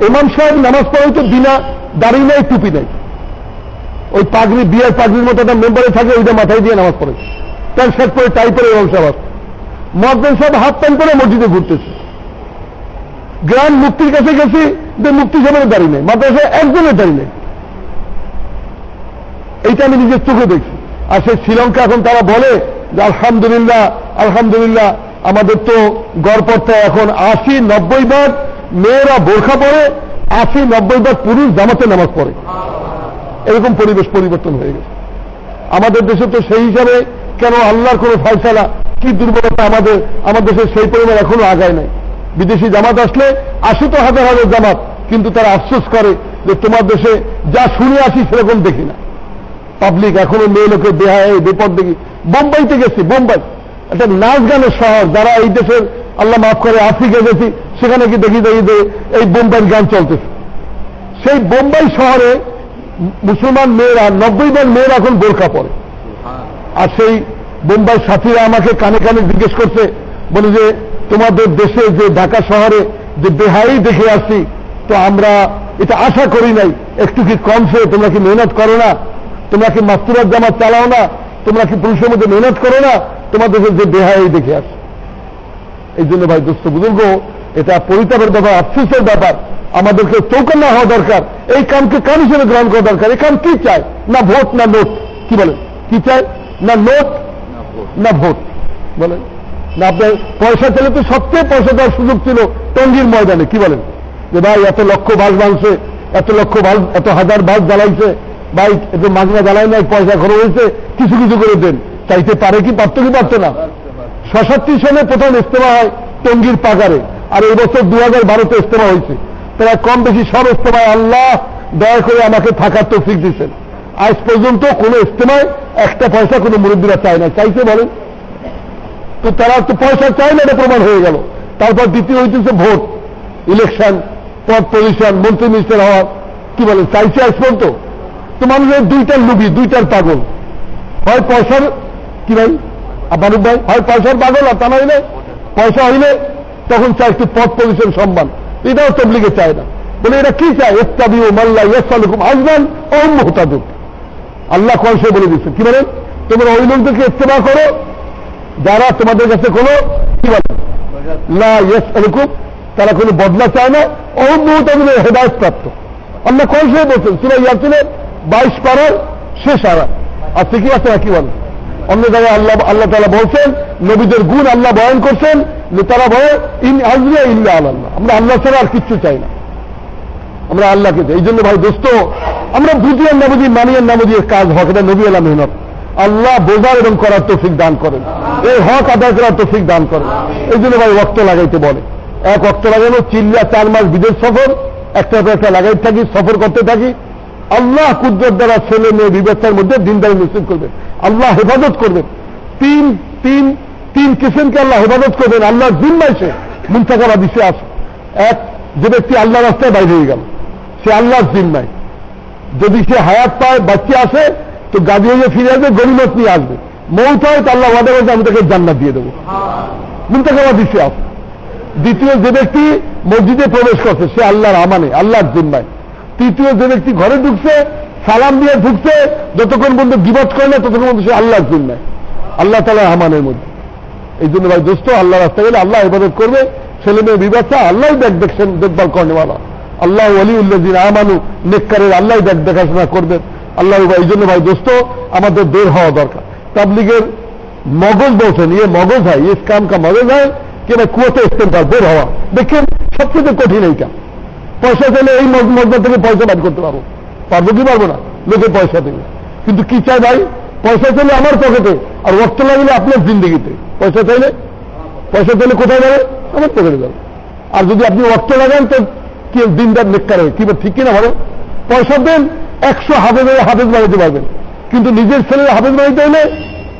ইমাম সাহেব নামাজ পড়ে তো বিনা দাড়ি নাই, টুপি নাই, ওই পাগড়ি, বিয়ের পাগড়ির মতো একটা মেম্বারে থাকে, ওইটা মাথায় দিয়ে নামাজ পড়ে, প্যান্ট শার্ট পরে, টাই পরে ইমাম সাহেব। মুয়াজ্জিন সাহেব হাফ প্যান্ট পরে মসজিদে ঘুরতেছে। গ্রাম মুফতির কাছে গেছি, যে মুফতি সাহেবের দাড়ি নেই, মাদ্রাসায় একজনের দাড়ি নেই, এইটা আমি নিজের চোখে দেখছি। আর সেই শ্রীলঙ্কা এখন তারা বলে যে আলহামদুলিল্লাহ আমাদের তো গড়পড়তায় এখন 80-90 ভাগ মেয়েরা বোরখা পরে, 80-90 ভাগ পুরুষ জামাতে নামাজ পড়ে। এরকম পরিবেশ পরিবর্তন হয়ে গেছে আমাদের দেশে। তো সেই হিসাবে কেন আল্লাহর কোন ফয়সালা, কি দুর্বলতা আমার দেশে সেই পরিমাণ এখনো আগায় নাই। বিদেশি জামাত আসলে 80 তো হাজার জামাত, কিন্তু তারা আফসোস করে যে তোমার দেশে যা শুনে আসি সেরকম দেখি না। পাবলিক এখনো মেয়ে লোকের বেহায় বেপর দেখি। বোম্বাইতে গেছি, বোম্বাই একটা নাচ গানের শহর, যারা এই দেশের আল্লাহ মাফ করে আফ্রিকা গেছি, সেখানে কি দেখি যে এই বোম্বাইয়ের গান চলতেছে। সেই বোম্বাই শহরে মুসলমান মেয়েরা 90 ভাগ মেয়েরা এখন বোরখা পরে। আর সেই বোম্বাই সাথীরা আমাকে কানে কানে জিজ্ঞেস করছে, বলে যে তোমাদের দেশে যে ঢাকা শহরে যে বেহাই দেখে আসছি, তো আমরা এটা আশা করি নাই, একটু কি কমছে, তোমরা কি মেহনত করো না, তোমরা কি মাস্তুরাত জামাত চালাও না, তোমরা কি পুরুষের মধ্যে মেহনত করো না, তোমাদের দেশে যে বেহাই দেখে আসছে। এই জন্য ভাই দোস্ত বুজুর্গ, এটা পরিতাপের ব্যাপার, আফসোসের ব্যাপার। আমাদেরকে চৌকান্না হওয়া দরকার, এই কামকে কাম হিসেবে গ্রহণ করা দরকার। এই কাম কি চায়? না ভোট না নোট, কি বলেন? কি চায়? না নোট না ভোট, বলেন না? আপনার পয়সা পেলে তো সবচেয়ে পয়সা দেওয়ার সুযোগ ছিল টঙ্গীর ময়দানে, কি বলেন? যে ভাই এত লক্ষ বাস ভাঙছে, এত লক্ষ বাস, এত হাজার বাস জ্বালাইছে, ভাই এত মাগনা জ্বালাই নাই, পয়সা খরচ হয়েছে, কিছু কিছু করে দেন। চাইতে পারে কি? পারতো কি পারতো না? 67 সনে প্রথম ইস্তেমা হয় টঙ্গীর পাগারে, আর এই বছর 2012-তে ইস্তেমা হয়েছে। তারা কম বেশি সব ইস্তেমায় আল্লাহ দয়া করে আমাকে থাকার তৌফিক দিচ্ছেন। আজ পর্যন্ত কোন ইস্তেমায় একটা পয়সা কোন মুরব্বীরা চায় না। চাইছে বলেন তো? তারা তো পয়সা চায় না, এটা প্রমাণ হয়ে গেল। তারপর দ্বিতীয় হইতেছে ভোট, ইলেকশন, পদ পজিশন, মন্ত্রী মিনিস্টার হওয়ার, কি বলেন? চাইছে আজ পর্যন্ত? তো মানুষের দুইটার লুবি, দুইটার পাগল, হয় পয়সার, কি ভাই আবারুক ভাই, হয় পয়সার পাগল, আর তা না হইলে পয়সা হইলে তখন চায় একটু পদ পজিশন, সম্মান। এটাও তাবলীগে চায় না। বলে এটা কি চায়? ইত্তাবিউ মাল্লা ইয়াসআলুকুম আজরান ওয়া হুম মুহতাদুন। আল্লাহ কোরআনে বলে দিচ্ছেন, কি বলেন? তোমরা ওই লোকদেরকে ইত্তেবা করো যারা তোমাদের কাছে কোনো, কি বলেন, লা ইয়াসআলুকুম, তারা কোনো বদলা চায় না, ওয়া হুম মুহতাদুন, হেদায়েত প্রাপ্ত। আল্লাহ কোরআনে বলছেন সূরা ইয়াসিনের 22 পারার শেষ আয়াত। আর কি আছে, কি বলেন? অন্য জায়গায় আল্লাহ তাআলা বলছেন নবীদের গুণ আল্লাহ বয়ান করছেন যে তারা বলে ইন আজরিয়া ইল্লা আল্লাহ, আমরা আল্লাহ ছাড়া আর কিচ্ছু চাই না, আমরা আল্লাহকে চাই। এই জন্য ভাই দোস্ত, আমরা বুঝি আর না বুঝি, মানি আর না বুঝি, কাজ হক, এটা নবী আলা মেহনত। আল্লাহ বোঝার এবং করার তৌফিক দান করেন, এই হক আদায় করার তৌফিক দান করেন। এই জন্য ভাই ওয়াক্ত লাগাইতে বলে, এক ওয়াক্ত লাগানো চিল্লা 4 মাস বিদেশ সফর, একটা একটা লাগাইতে থাকি, সফর করতে থাকি। আল্লাহ কুদরত দ্বারা ছেলে মেয়ে বিবেচনার মধ্যে দিনদারি নিশ্চিত করবেন, আল্লাহ হেফাজত করবেন। তিন কিসিমকে আল্লাহ হেফাজত করবেন, আল্লাহর জিম্মায় সে মুনতাকাবা দিশে আছে। এক, যে ব্যক্তি আল্লাহ রাস্তায় বাইরে হয়ে গেল, সে আল্লাহর জিম্মায়। যদি সে হায়াত পায়, বাচ্চা আসে, তো গাড়ি হয়ে ফিরে আসবে, গরিমত নিয়ে আসবে। মৌত হয় তো আল্লাহ ওয়াদা করছে আমি তাকে জান্নাত দিয়ে দেবো, মুনতাকাবা দিশে আছে। দ্বিতীয়, যে ব্যক্তি মসজিদে প্রবেশ করছে, সে আল্লাহর আমানে, আল্লাহর জিম্মায়। তৃতীয়, যে ব্যক্তি ঘরে ঢুকছে, সালাম দিয়ে ঢুকছে, যতক্ষণ পর্যন্ত গিবত করে না ততক্ষণ পর্যন্ত সে আল্লাহর জিম্মায়, আল্লাহ তাআলার আমানের মধ্যে। এই জন্য ভাই দোস্ত, আল্লাহ রাস্তা গেলে আল্লাহ ইবাদত করবে, ছেলে মেয়ে বিবাচ্চা আল্লাহ দেখছেন, দেখভাল করেনেওয়ালা আল্লাহ ওয়ালিউল্লাযিনা আমানু, নেককারের আল্লাহ দেখাশোনা করবেন আল্লাহ। এই জন্য ভাই দোস্ত, আমাদের বের হওয়া দরকার। তাবলীগের মগজ বলছেন, ইয়ে মগজ হয়, ইস কাম কা মগজ হয় कि भाई कुआते इस्तेमाल बेर हवा। देखें सबचेয়ে কঠিন এইটা, পয়সা চাইলে এই মজদা থেকে পয়সা বাদ করতে পারবো, পারবো কি পারবো না? লোকে পয়সা দেবে, কিন্তু কি চাই ভাই? পয়সা চাইলে আমার পকেটে, আর ওয়াক্ত লাগলে আপনার জিন্দগিতে। পয়সা চাইলে কোথায় যাবে? আমার পকেটে যাবে। আর যদি আপনি ওয়াক্ত লাগান তো কি দিনদার নেককার হয়, কি ঠিক কিনা বলো? পয়সা দেন, 100 হাফেজ বানাইতে পারবেন, কিন্তু নিজের ছেলের হাফেজ বানাইতে হলে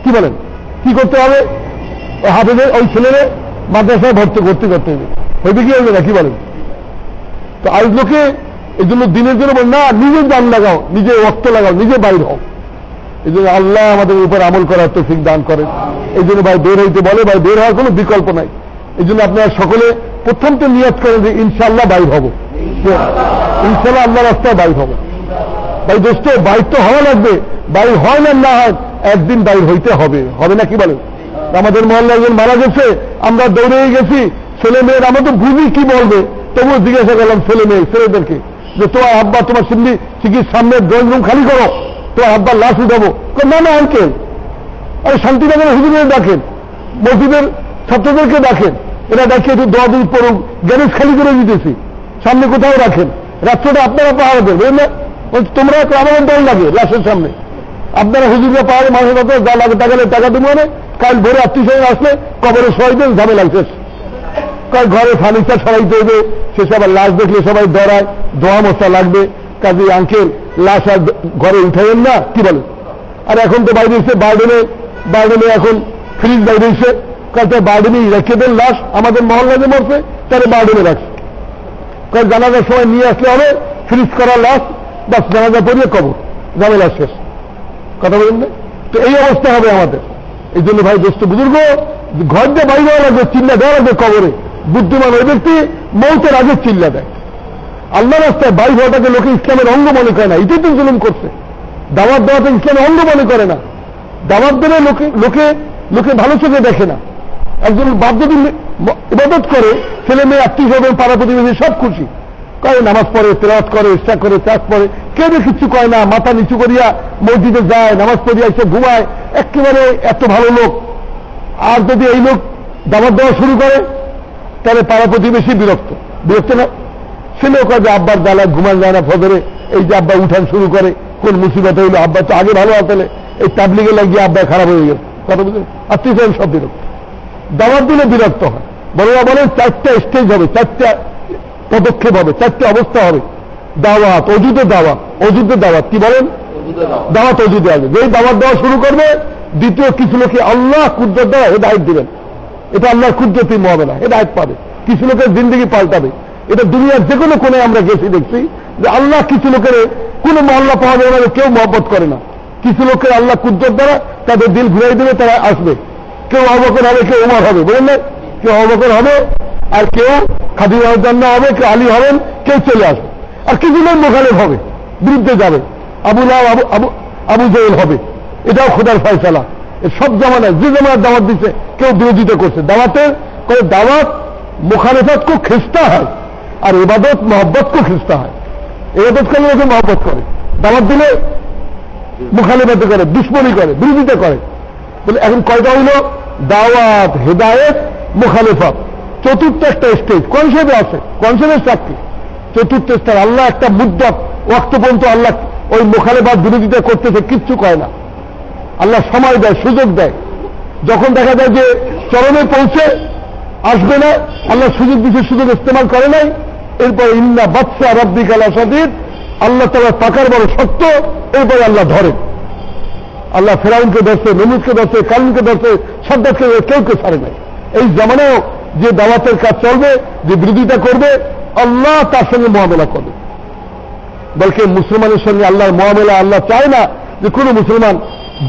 কি বলেন, কি করতে হবে? হাফেজের ওই ছেলেরে মাদ্রাসায় ভর্তি করতে হবে, হইবে কি হবে না? কি বলেন? তো আজ লোকে এই জন্য দিনের জন্য বল না, নিজের দান লাগাও, নিজে ওয়াক্ত লাগাও, নিজে বাইর হও। এই জন্য আল্লাহ আমাদের উপর আমল করার তৌফিক দান করেন। এই জন্য ভাই বের হইতে বলে, ভাই বের হওয়ার কোনো বিকল্প নাই। এই জন্য আপনারা সকলে প্রথম তো নিয়ত করেন যে ইনশাআল্লাহ বাইর হব, ইনশাআল্লাহ আল্লাহ রাস্তায় বাইর হব। ভাই দোস্ত, বাইর তো হওয়া লাগবে, বাইর হয় না হয় একদিন বাইর হইতে হবে, হবে না? কি বলেন? আমাদের মহল্লা একজন মারা গেছে, আমরা দৌড়ে গেছি, ছেলে মেয়ের, আমরা তো বুঝি কি বলবে, তবুও জিজ্ঞাসা করলাম ছেলেদেরকে যে তোমার আব্বা, তোমার সিকির সামনে ড্রয়িং রুম খালি করো, তোমার আব্বার লাশ উঠাবো। না না আঙ্কেল, আরে শান্তিনগরের হুজুরদের ডাকেন, মসজিদের ছাত্রদেরকে ডাকেন, এরা ডাকিয়ে একটু দোয়া দুই পড়ুন, গ্যারেজ খালি করে দিতেছি, সামনে কোথাও রাখেন, রাত্রটা আপনারা পাহাড় দেন, বুঝলেন না? তোমরা তো আমার দল লাগে লাশের সামনে, আপনারা হুজুররা পাহাড়ে মানুষের মতো যা লাগে টাকা দিব, মানে কাল ভোরে আত্মীয় আসলে কবরে সবাই দেন, ঝামেলা শেষ। ঘরে ফার্নিচার সরাইতে হবে, শেষে আবার লাশ দেখলে সবাই ডরায়, দোয়া মশা লাগবে, কাজে আঙ্কেল লাশ আর ঘরে উঠাইবেন না, কি বলেন? আর এখন তো বাইরে এসে বার্ডেনে এখন ফ্রিজ বাইরে এসে কালকে বার্ডেনেই রেখে দেন লাশ, আমাদের মহল্লাতে মরছে তাহলে বার্ডেনে রাখছে, কারণ জানাজার সময় নিয়ে আসলে হবে, ফ্রিজ করা লাশ, বাস জানাজা পড়িয়ে কবর, ঝামেলা শেষ। কথা বলেন না? তো এই অবস্থা হবে আমাদের। এই জন্য ভাই দোস্ত বুজুর্গ, ঘর দিয়ে বাইরে দেওয়া লাগবে, চিল্লা দেওয়া লাগবে কবরে। বুদ্ধিমান ওই ব্যক্তি মৌতের আগে চিল্লা দেয়। আল্লাহ রাস্তায় বাইর হওয়াটাকে লোকে ইসলামের অঙ্গ মনে করে না, এটাই তো জুলুম করছে। দাওয়াত দেওয়াটা ইসলামের অঙ্গ মনে করে না, দাওয়াত দিলে লোকে ভালো চোখে দেখে না। একজন বাপ যদি ইবাদত করে, ছেলে মেয়ে আত্মীয় স্বজন পাড়া প্রতিবেশী সব খুশি, করে নামাজ পড়ে, তেলাওয়াত করে, ইশরা করে, চাষ করে, কেউ কিচ্ছু করে না, মাথা নিচু করিয়া মসজিদে যায়, নামাজ পড়িয়া এসে ঘুমায়, একেবারে এত ভালো লোক। আর যদি এই লোক দাওয়াত দেওয়া শুরু করে, তাহলে পাড়া প্রতিবেশী বিরক্ত না? ছেলেও কাজ আব্বার জ্বালায় ঘুমান যায় না ফজরে, এই যে আব্বা উঠান শুরু করে, কোন মুসিবত হইল, আব্বা তো আগে ভালো আসলে, এই তাবলিগে লাগিয়ে আব্বা খারাপ হয়ে গেল। কথা বুঝলেন? আত্মীয় স্বজন সব বিরক্ত, দাওয়াত দিলে বিরক্ত হয়। বড়রা বলেন 4টা স্টেজ হবে, 4টা পদক্ষেপ হবে, 4টা অবস্থা হবে। দাওয়াত, অজুতে দাওয়াত, কি বলেন? দাওয়াত অজুতে আসবে, যেই দাওয়াত দেওয়া শুরু করবে, দ্বিতীয় কিছু লোকে আল্লাহ কুদরত দ্বারা হেদায়েত দিবেন, এটা আল্লাহর কুদরতি মহাবেলা, হেদায়েত পাবে, কিছু লোকের জিন্দগি পাল্টাবে। এটা দুনিয়ার যে কোনো কোণে আমরা গেছি, দেখছি যে আল্লাহ কিছু লোকের কোনো মহল্লা পাওয়া যাবে না, কেউ মহব্বত করে না, কিছু লোকের আল্লাহ কুদরত দ্বারা তাদের দিল ঘুরাই দেবে, তারা আসবে। কেউ আবু বকর হবে, কেউ উমর হবে, বলেন না? কেউ আবু বকর হবে, আর কেউ খাদিজা রাদিয়াল্লাহু হবে, কেউ আলী হবেন, কেউ চলে আসবে। আর কিছু লোক মোখালেফ হবে, বিরুদ্ধে যাবে, আবু লাহাব আবু জেহেল হবে। এটাও খোদার ফয়সালা। সব জামানায় যে জামানার দাওয়াত দিচ্ছে, কেউ বিরোধিতা করছে। দাওয়াত মুখালেফত কো খিস্তা হয়, আর ইবাদত মোহব্বত কো খিস্তা হয়। ইবাদত করলে ওকে মহব্বত করে, দাওয়াত দিলে মুখালেফত করে, দুশ্মনী করে, বিরোধিতা করে। বলে এখন কয়টা হইল? দাওয়াত, হেদায়েত, মুখালেফাত, চতুর্থ একটা স্টেজ কনসেপ্ট আছে, কনসেপ্টের চাকরি। চতুর্থ স্টেজ আল্লাহ একটা মুদ্দত ওয়াক্ত পর্যন্ত আল্লাহ ওই মুখালেফাত বিরোধিতা করতেছে, কিচ্ছু কয় না। আল্লাহ সময় দেয়, সুযোগ দেয়। যখন দেখা যায় যে চরমে পৌঁছে আসবে না, আল্লাহ সুযোগ দিচ্ছে, সুযোগ ইস্তেমাল করে নাই। এরপরে ইন্না বাদশা রাব্বিকা লাশাদীদ, আল্লাহ তাআলা পাকার বড় শক্ত। এরপরে আল্লাহ ধরে। আল্লাহ ফেরাউনকে ধরছে, নমরুদকে ধরছে, কারুনকে ধরছে, সাদ্দাতকে কেউকে ছাড়ে নাই। এই জামানাও যে দাওয়াতের কাজ চলবে, যে বিরোধিতা করবে, আল্লাহ তার সঙ্গে মুআমালা করবে। বলকে মুসলমানের সঙ্গে আল্লাহর মুআমালা আল্লাহ চায় না যে কোনো মুসলমান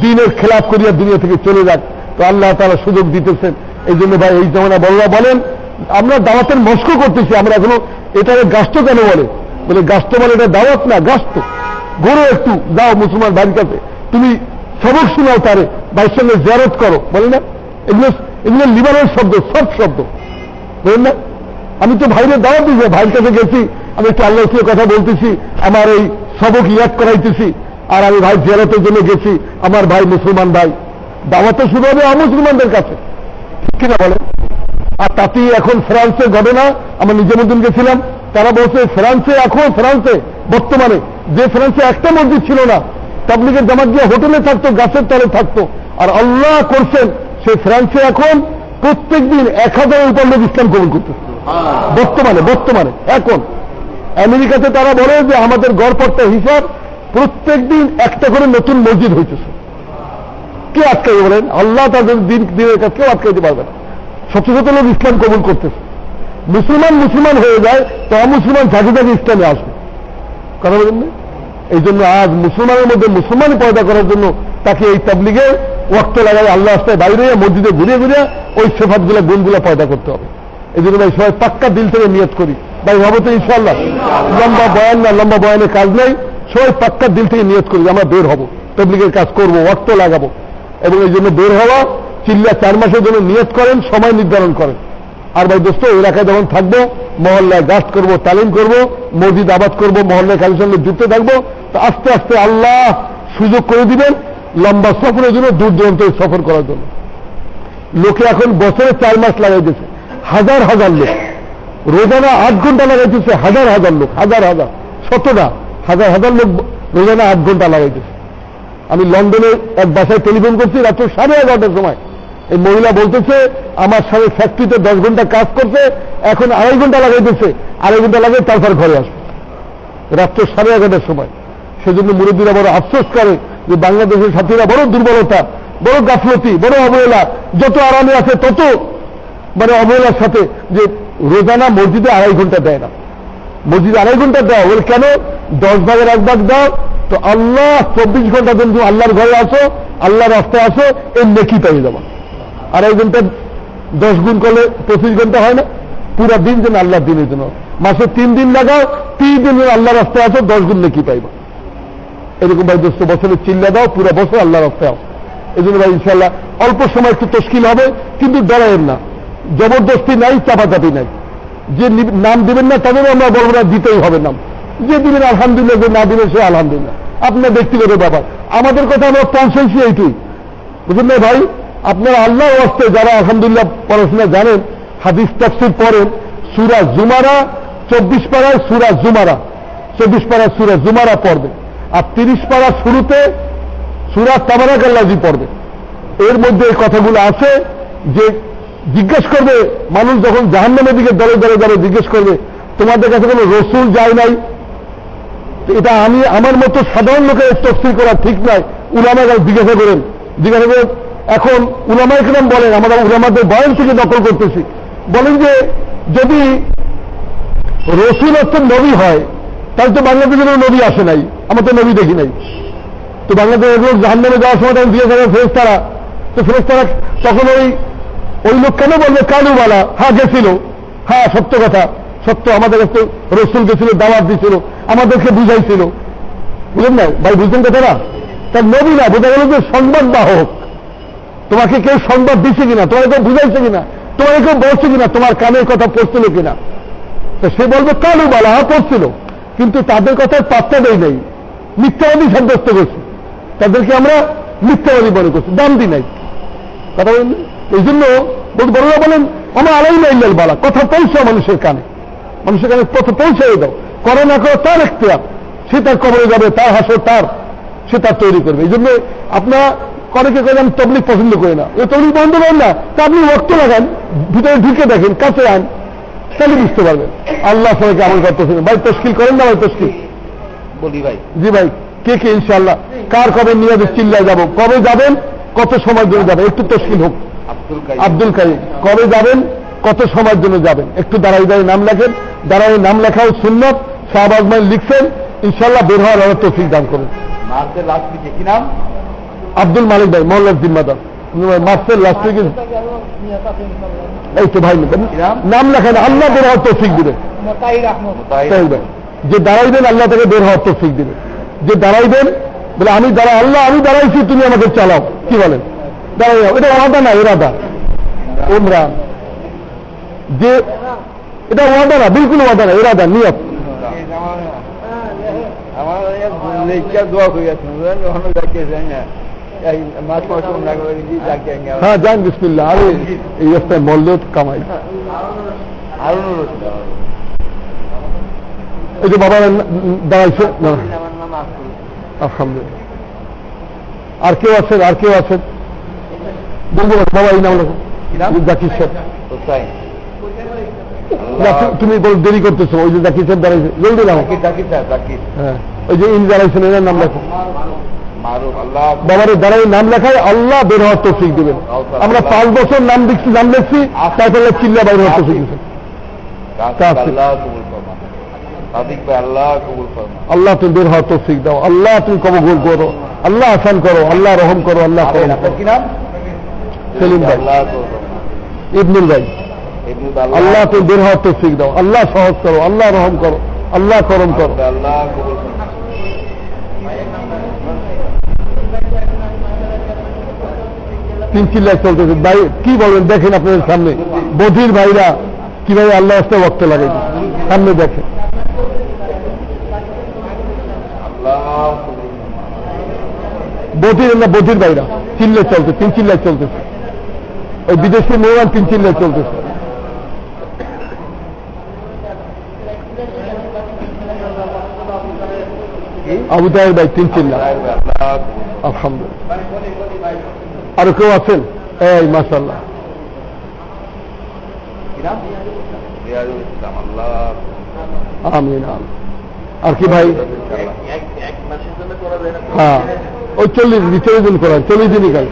দ্বীনের খেলাফ করিয়া দুনিয়া থেকে চলে যাক। তো আল্লাহ তাআলা সুযোগ দিতেছেন। এই জন্য ভাই এই জামানা বড়রা বলেন আমরা দাওয়াতের মস্ক করতেছি, আমরা এখনো এটাকে গাস্ত কেন বলে গাস্ত মানে এটা দাওয়াত না, গাস্ত। ঘুরো একটু যাও মুসলমান ভাইয়ের কাছে, তুমি সবক শোনাও, তারে ভাইয়ের সঙ্গে জিয়ারত করো, বলে না? এগুলো লিবারেল শব্দ, সব শব্দ, বলেন না? আমি তো ভাইয়ের দাওয়াত দিয়েছি, ভাইয়ের কাছে গেছি, আমি একটু আল্লাহ কথা বলতেছি, আমার এই সবক ইয়াদ করাইতেছি, আর আমি ভাই জিয়ারতের জন্য গেছি, আমার ভাই মুসলমান ভাই। দাওয়াতে শুরু হবে অমুসলমানদের কাছে, ঠিক কিনা বলেন? আর তাতেই এখন ফ্রান্সের ঘটনা, আমরা নিজামুদ্দিন গেছিলাম, তারা বলছে ফ্রান্সে বর্তমানে যে ফ্রান্সে একটা মসজিদ ছিল না, তাবলীগের জামাত গিয়ে হোটেলে থাকতো, গাছের তলে থাকতো, আর আল্লাহ করছেন সেই ফ্রান্সে এখন প্রত্যেক দিন 1000-এর উপর লোক ইসলাম কবুল করতেছে বর্তমানে। এখন আমেরিকাতে তারা বলে যে আমাদের গড়পড়তা হিসাব প্রত্যেক দিন একটা করে নতুন মসজিদ হইতেছে। কে আটকাইতে বলেন? আল্লাহ তাদের দিনের কাজ কেউ আটকাইতে পারবে না। শত শত লোক ইসলাম কবুল করতেছে। মুসলমান হয়ে যায় তো অমুসলমান জাতি ইসলামে আসবে, কথা বলেন না? এই জন্য আজ মুসলমানের মধ্যে মুসলমান পয়দা করার জন্য তাকে এই তাবলীগে ওয়াক্ত লাগাই, আল্লাহ রাস্তায় বাইরে মসজিদে ঘুরিয়ে ওই সিফাতগুলা গুণগুলা পয়দা করতে হবে। এই জন্য ভাই সবাই পাক্কা দিল থেকে নিয়ত করি, ভাই ভাবো তো ইনশাআল্লাহ লম্বা বয়ান না, লম্বা বয়ানের কাজ নাই, সবাই পাক্কা দিল থেকে নিয়ত করি আমরা বের হব, তাবলীগের কাজ করবো, ওয়াক্ত লাগাবো। এবং এই জন্য বের হওয়া চিল্লা 4 মাসের জন্য নিয়ত করেন, সময় নির্ধারণ করেন। আর ভাই দোস্ত এলাকায় যখন থাকবো, মহল্লায় গাছ করবো, তালিম করবো, মসজিদ আবাদ করবো, মহল্লায় কাজের সঙ্গে যুক্ত থাকবো, তো আস্তে আস্তে আল্লাহ সুযোগ করে দিবেন লম্বা সফরের জন্য, দূর দূরান্তে সফর করার জন্য। লোকে এখন বছরে 4 মাস লাগাইতেছে, হাজার লোক রোজানা 8 ঘন্টা লাগাইতেছে, হাজার লোক, শতটা হাজার লোক রোজানা 8 ঘন্টা লাগাইতেছে। আমি লন্ডনে এক বাসায় টেলিফোন করছি রাত্র 11:30টার সময়, এই মহিলা বলতেছে আমার সাথে ফ্যাক্টরিতে 10 ঘন্টা কাজ করছে, এখন 2.5 ঘন্টা লাগাইতেছে, 2.5 ঘন্টা লাগে তারপর ঘরে আসবে রাত্র 11:30টার সময়। সেজন্য মুরব্বীরা বড় আফসোস করে যে বাংলাদেশের সাথীরা বড় দুর্বলতা, বড় গাফলতি, বড় অবহেলা। যত আরামে আছে তত মানে অবহেলার সাথে যে রোজানা মসজিদে 2.5 ঘন্টা দেয় না, মসজিদে 2.5 ঘন্টা দেওয়া বলে কেন? 10 ভাগের 1 ভাগ দাও তো আল্লাহ 24 ঘন্টা যেন আল্লাহর ঘরে আসো, আল্লাহর রাস্তায় আসো, এই নেকি পেয়ে যাবো। 2.5 ঘন্টা 10 গুণ করলে 25 ঘন্টা হয় না? পুরা দিন যেন আল্লাহর দিনের জন্য, মাসে 3 দিন লাগাও, 3 দিন আল্লাহ রাস্তায় আসো, 10 গুণ নেকি পাইবা। এরকম ভাই দোস্ত বছরে চিল্লা দাও, পুরো বছর আল্লাহ রাস্তায় আসো। এই জন্য ভাই ইনশাল্লাহ অল্প সময় একটু তশকিল হবে, কিন্তু ডরায়েন না, জবরদস্তি নাই, চাপাচাপি নাই। যে নাম দিবেন না তাদেরও আমরা বলবো না দিতেই হবে নাম, যে দিবেন আলহামদুলিল্লাহ, যে না দিবেন সে আলহামদুলিল্লাহ, আপনার ব্যক্তিগত ব্যাপার। আমাদের কথা আমরা পৌঁছেছি এইটুই, বুঝলেন না ভাই? আপনারা আল্লাহর ওয়াস্তে যারা আলহামদুলিল্লাহ পড়াশোনা জানেন, হাদিস তাফসীর পড়েন, সূরা জুমারা 24 পারায় সূরা জুমারা, 24 পারায় সূরা জুমারা পড়বে, আর 30 পারা শুরুতে সূরা তাবারাকাল্লাযী পড়বে। এর মধ্যে এই কথাগুলো আছে যে জিজ্ঞেস করবে মানুষ যখন জাহান্নামের দিকে দলে দলে যাবে, জিজ্ঞেস করবে তোমাদের কাছে কোনো রসুল যায় নাই? এটা আমি আমার মতো সাধারণ লোকের তাফসীর করা ঠিক নয়, উলামারা জিজ্ঞাসা করেন। এখন উলামায়ে কেরাম বলেন, আমরা উলামাদের বয়ান থেকে নকল করতেছি, বলেন যে যদি রসুল অর্থাৎ নবী হয় তাহলে তো বাংলাদেশের নবী আসে নাই, আমরা তো নবী দেখি নাই। তো বাংলাদেশের লোক জাহান্নামে যাওয়ার সময় তখন জিজ্ঞাসা করে ফেরেশতারা, তো ফেরেশতারা তখন ওই লোক কেন বলবে কালুবালা, হ্যাঁ গেছিল, হ্যাঁ সত্য কথা, সত্য, আমাদের কাছে রসুল গেছিল, দাওয়াত দিছিল, আমাদেরকে বুঝাইছিল। বুঝলেন না ভাই? বুঝলেন কথাটা? তার নবী না, বোঝা গেল যে সংবাদ বাহক। তোমাকে কেউ সংবাদ দিচ্ছে কিনা, তোমাকে কেউ বুঝাইছে কিনা, তোমাকে কেউ বলছে কিনা, তোমার কানের কথা পড়ছিল কিনা? তো সে বলবে কালুবালা, হ্যাঁ পড়ছিল, কিন্তু তাদের কথার পাত্তা দেয় নাই, মিথ্যাবাদী সাব্যস্ত করছি, তাদেরকে আমরা মিথ্যাবাদী মনে করছি, দাম দিই নাই। কথা বলেন? এই জন্য বড়রা বলেন আমার আলাইনা ইল্লাল বালা, কথা পৌঁছাও মানুষের কানে কথা পৌঁছাই দাও, করে না করো তার এখতিয়ার, সে তার কবরে যাবে, তার হাসর তার, সে তার তৈরি করবে। এই জন্য আপনার অনেকে করেন আমি তবলিগ পছন্দ করি না, ওই তবলিগ বন্ধ করেন না, তা আপনি রক্ত লাগান, ভিতরে ঢুকে দেখেন, কাছে আন, তাহলে বুঝতে পারবেন। আল্লাহ সবাইকে আমল করতেছেন। ভাই তশকিল করেন না? ভাই তশকিল বলি ভাই। জি ভাই, কে কে ইনশাআল্লাহ কার কবে নিয়ে চিল্লায় যাব, কবে যাবেন, কত সময়ের জন্য যাবেন, একটু তশকিল হোক। আব্দুল কাইম, কবে যাবেন, কত সময়ের জন্য যাবেন, একটু দাঁড়াই নাম লেখেন। দাঁড়াই নাম লেখাও সুন্নত, শাহবাজ মাইল লিখছেন, ইনশাআল্লাহ বের হওয়ার আরো তৌফিক দান করুন। কি নাম? আব্দুল মালিক ভাই, মোহাম্মদ জিম্মাদার, মার্চের লাস্ট উইকে। এই তো ভাই নাম লেখেন, আল্লাহ বের হওয়ার তৌফিক দিবে। যে দাঁড়াইবেন আল্লাহ তাকে বের হওয়ার তৌফিক দিবে। যে দাঁড়াইবেন বলে আমি আল্লাহ আমি দাঁড়াইছি, তুমি আমাকে চালাও, কি বলেন? দাঁড়াই, এটা ওয়াদা না, ইরাদা, উমরান। যে এটা ওয়াদা না, বিলকুল ওয়াদা না, ইরাদা, নিয়ত। হ্যাঁ যান, বিসমিল্লাহ। আরে এই রাস্তায় মরলেও কামাই। এই যে বাবা দাঁড়াইছে, আলহামদুলিল্লাহ। আর কেউ আছেন? আর কেউ আছেন? বলবো বাবা এই নাম লেখো, জাকির সাহেব। তুমি দেরি করতেছো, ওই যে জাকির সাহেব দাঁড়াইছে, জলদি নাও। হ্যাঁ, ওই যে ইনি দাঁড়াইছেন, এনার নাম লেখো। বাবারে দাঁড়াই নাম লেখায় আল্লাহ বের হওয়ার তৌফিক দিবেন। আমরা 5 বছর নাম লেখছি, তারপরে চিল্লা বাইর হওয়ার তৌফিক দিচ্ছেন। আল্লাহ তুমি বের হওয়ার তৌফিক দাও, আল্লাহ তুমি কবুল করো, আল্লাহ আসান করো, আল্লাহ রহম করো, আল্লাহ করম। সেলিম ভাই, ইবনুল ভাই, আল্লাহ তুমি বের হওয়ার তৌফিক দাও, আল্লাহ সহজ করো, আল্লাহ রহম করো, আল্লাহ করম করো। তিন চিল্লায় চলতেছে ভাই, কি বলেন দেখেন আপনাদের সামনে বধির ভাইরা কিভাবে আল্লাহ আসতে বক্ত লাগে, সামনে দেখেন। বধির ভাইরা চিল্লে চলছে, তিন চিল্লায় চলতেছে, ওই বিদেশি মেহমান তিন চিল্লায় চলতেছে। আবু তাহের ভাই তিন চিল্লা, আলহামদুলিল্লাহ। আরো কেউ আছেন? এই মাশাআল্লাহ, আমিন। আর কি ভাই? হ্যাঁ, ওই 40 দিন করেন, 40 দিনই কাল,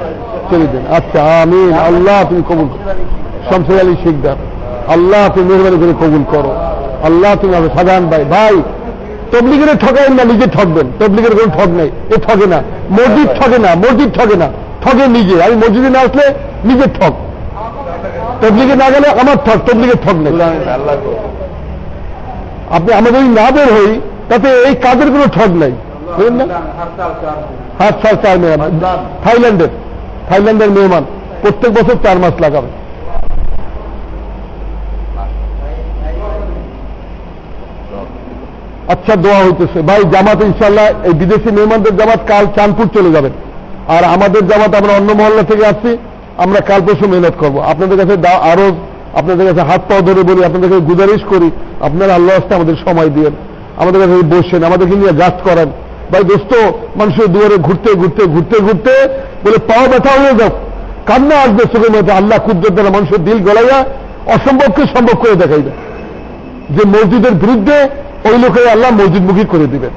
40 দিন। আচ্ছা, আমিন। আল্লাহ তুমি কবুল করো। শামসুল আলী শিকদার, আল্লাহ তুমি মেহরবানি করে কবুল করো, আল্লাহ তুমি। আমি সাধারণ ভাই, ভাই তবলিগের ঠকাইন না, নিজে ঠকবেন। তবলিগের কোন ঠক নেই, এ ঠকে না। মসজিদ ঠকে না, মসজিদ ঠকে না, ঠকে নিজে। আমি মসজিদে না আসলে নিজের ঠক, তবলিগে না গেলে আমার ঠক, তবলিগের ঠক নেই। আপনি আমাদের না বের হই, তাতে এই কাজের কোনো ঠক নাই, বুঝলেন না? হাত সার 4 মেহমান, থাইল্যান্ডের মেহমান, প্রত্যেক বছর 4 মাস লাগাবে। আচ্ছা, দোয়া হইতেছে ভাই। জামাত ইনশাল্লাহ, এই বিদেশি মেহমানদের জামাত কাল চাঁদপুর চলে যাবেন, আর আমাদের জামাত আমরা অন্য মহল্লা থেকে আসছি, আমরা কাল পরশু মেহনত করবো। আপনাদের কাছে আরো, আপনাদের কাছে হাত পাও ধরে বলি, আপনাদের কাছে গুজারিশ করি, আপনারা আল্লাহ আসতে আমাদের সময় দিয়েন, আমাদের কাছে বসেন, আমাদেরকে নিয়ে গাছ করেন। ভাই দোস্ত, মানুষের দুয়ারে ঘুরতে ঘুরতে ঘুরতে ঘুরতে বলে পাও ব্যথা হয়ে যাও, কান্না আসবে চোখের মধ্যে। আল্লাহ কুদরত দ্বারা মানুষের দিল গলাইয়া অসম্ভবকে সম্ভব করে দেখাই দেয়। যে মসজিদের বিরুদ্ধে, ওই লোকের আল্লাহ মসজিদমুখী করে দিবেন,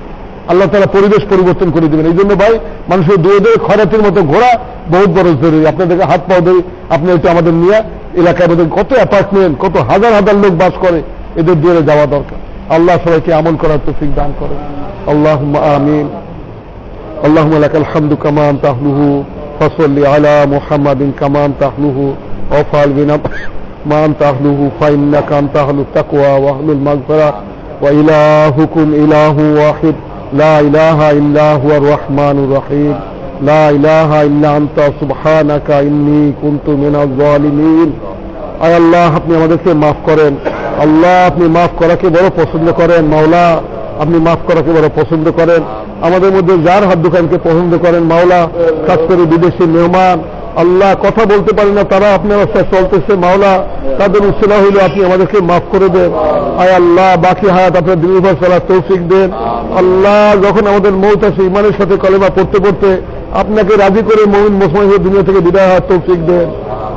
আল্লাহ তাআলা পরিবেশ পরিবর্তন করে দিবেন। এই জন্য ভাই, মানুষের দুয়ে দুয়ে খরাতের মতো ঘোরা বহুত বড় জরুরি। আপনাদেরকে হাত পাও ধরি, আপনি একটু আমাদের নিয়ে এলাকায় আমাদের কত অ্যাপার্টমেন্ট, কত হাজার হাজার লোক বাস করে, এদের দুয়ারে যাওয়া দরকার। আল্লাহ সবাইকে আমল করার তৌফিক দান করেন। আল্লাহুম্মা আমিন। আল্লাহুম্মা লাকাল হামদু কামা আনতা আহলুহু, ফাসাল্লি আলা মুহাম্মাদিন কামা আনতা আহলুহু, ওয়া ফাআল বিনা মা আনতা আহলুহু, ফাইন্নাকা আনতা আহলুত তাকওয়া ওয়া আহলুল মাগফিরাহ, ওয়া ইলাহুকুম ইলাহু ওয়াহিদ, লা ইলাহা ইল্লা হুয়ার রহমানুর রহিম, লা ইলাহা ইল্লা আনতা সুবহানাকা ইন্নী কুনতু মিনাজ জালিমিন। আয় আল্লাহ, আপনি আমাদেরকে মাফ করেন। আল্লাহ, আপনি মাফ করাকে বড় পছন্দ করেন। মাওলা, আপনি মাফ করাকে বড় পছন্দ করেন। আমাদের মধ্যে যার হাত দোকানকে পছন্দ করেন মাওলা, খাস করে বিদেশি মেহমান, আল্লাহ কথা বলতে পারে না, তারা আপনার রাস্তায় চলতেছে, মাওলা তাদের উসিলা হইল আপনি আমাদেরকে মাফ করে দেন। আয় আল্লাহ বাকি হায়াত আপনার দিলবার চলার তৌফিক দেন। আল্লাহ যখন আমাদের মৌত আসে ইমানের সাথে কলেমা পড়তে পড়তে আপনাকে রাজি করে মুমিন মুসলমান হয়ে দুনিয়া থেকে বিদায় হওয়ার তৌফিক দেন।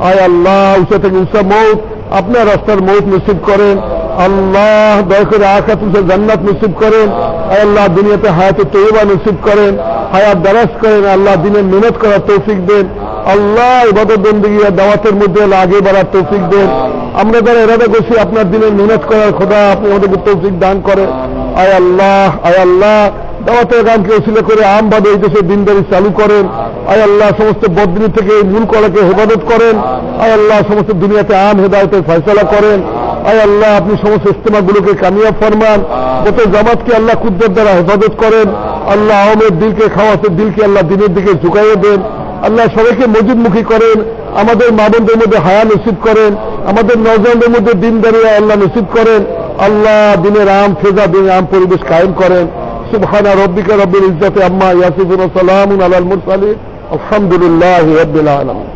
আয় আল্লাহ উঁচা থেকে উঁচা মৌত আপনার রাস্তার মৌত নসিব করেন। আল্লাহ দয়া করে আখিরাত উঁচা জান্নাত নসিব করেন। আয় আল্লাহ দুনিয়াতে হায়াতে তৈবা নসিব করেন, হায়াত দারাজ করেন। আল্লাহ দিনের মেহনত করার তৌফিক দেন। আল্লাহ ইবাদত বন্দেগী আর দাওয়াতের মধ্যে আগে বাড়ার তৌফিক দেন। আমরা যারা এরাদা করছি আপনার দিনের মেহনত করার খোদা আপনি আমাদেরকে তৌফিক দান করেন। আয় আল্লাহ দাওয়াতের গানকে ওসিলা করে আমভাবে এই দেশে দিনদারি চালু করেন। আয় আল্লাহ সমস্ত বদদিনী থেকে এই মূল কলাকে হেফাজত করেন। আয় আল্লাহ সমস্ত দুনিয়াতে আম হেদায়তের ফয়সালা করেন। আয় আল্লাহ আপনি সমস্ত ইস্তেমাগুলোকে কামিয়াব ফরমান। গত জামাতকে আল্লাহ কুদ্দত দ্বারা হেফাজত করেন। আল্লাহ আওয়ামের দিলকে খাওয়াতের দিলকে আল্লাহ দিনের দিকে ঝুঁকাইয়ে দেন। আল্লাহ সবাইকে মজিদমুখী করেন। আমাদের মা বোনদের মধ্যে হায়া নসিব করেন। আমাদের নওজওয়ানদের মধ্যে দিনদারি আল্লাহ নসিব করেন। আল্লাহ দিনের আম ফেজা দিনের আম পরিবেশ কায়েম করেন। সুবহানা রব্বিকা রব্বিল ইজ্জাতি আম্মা ইয়াসিফুন ওয়া সালামুন আলাল মুরসালিন আলহামদুলিল্লাহি রাব্বিল আলামিন।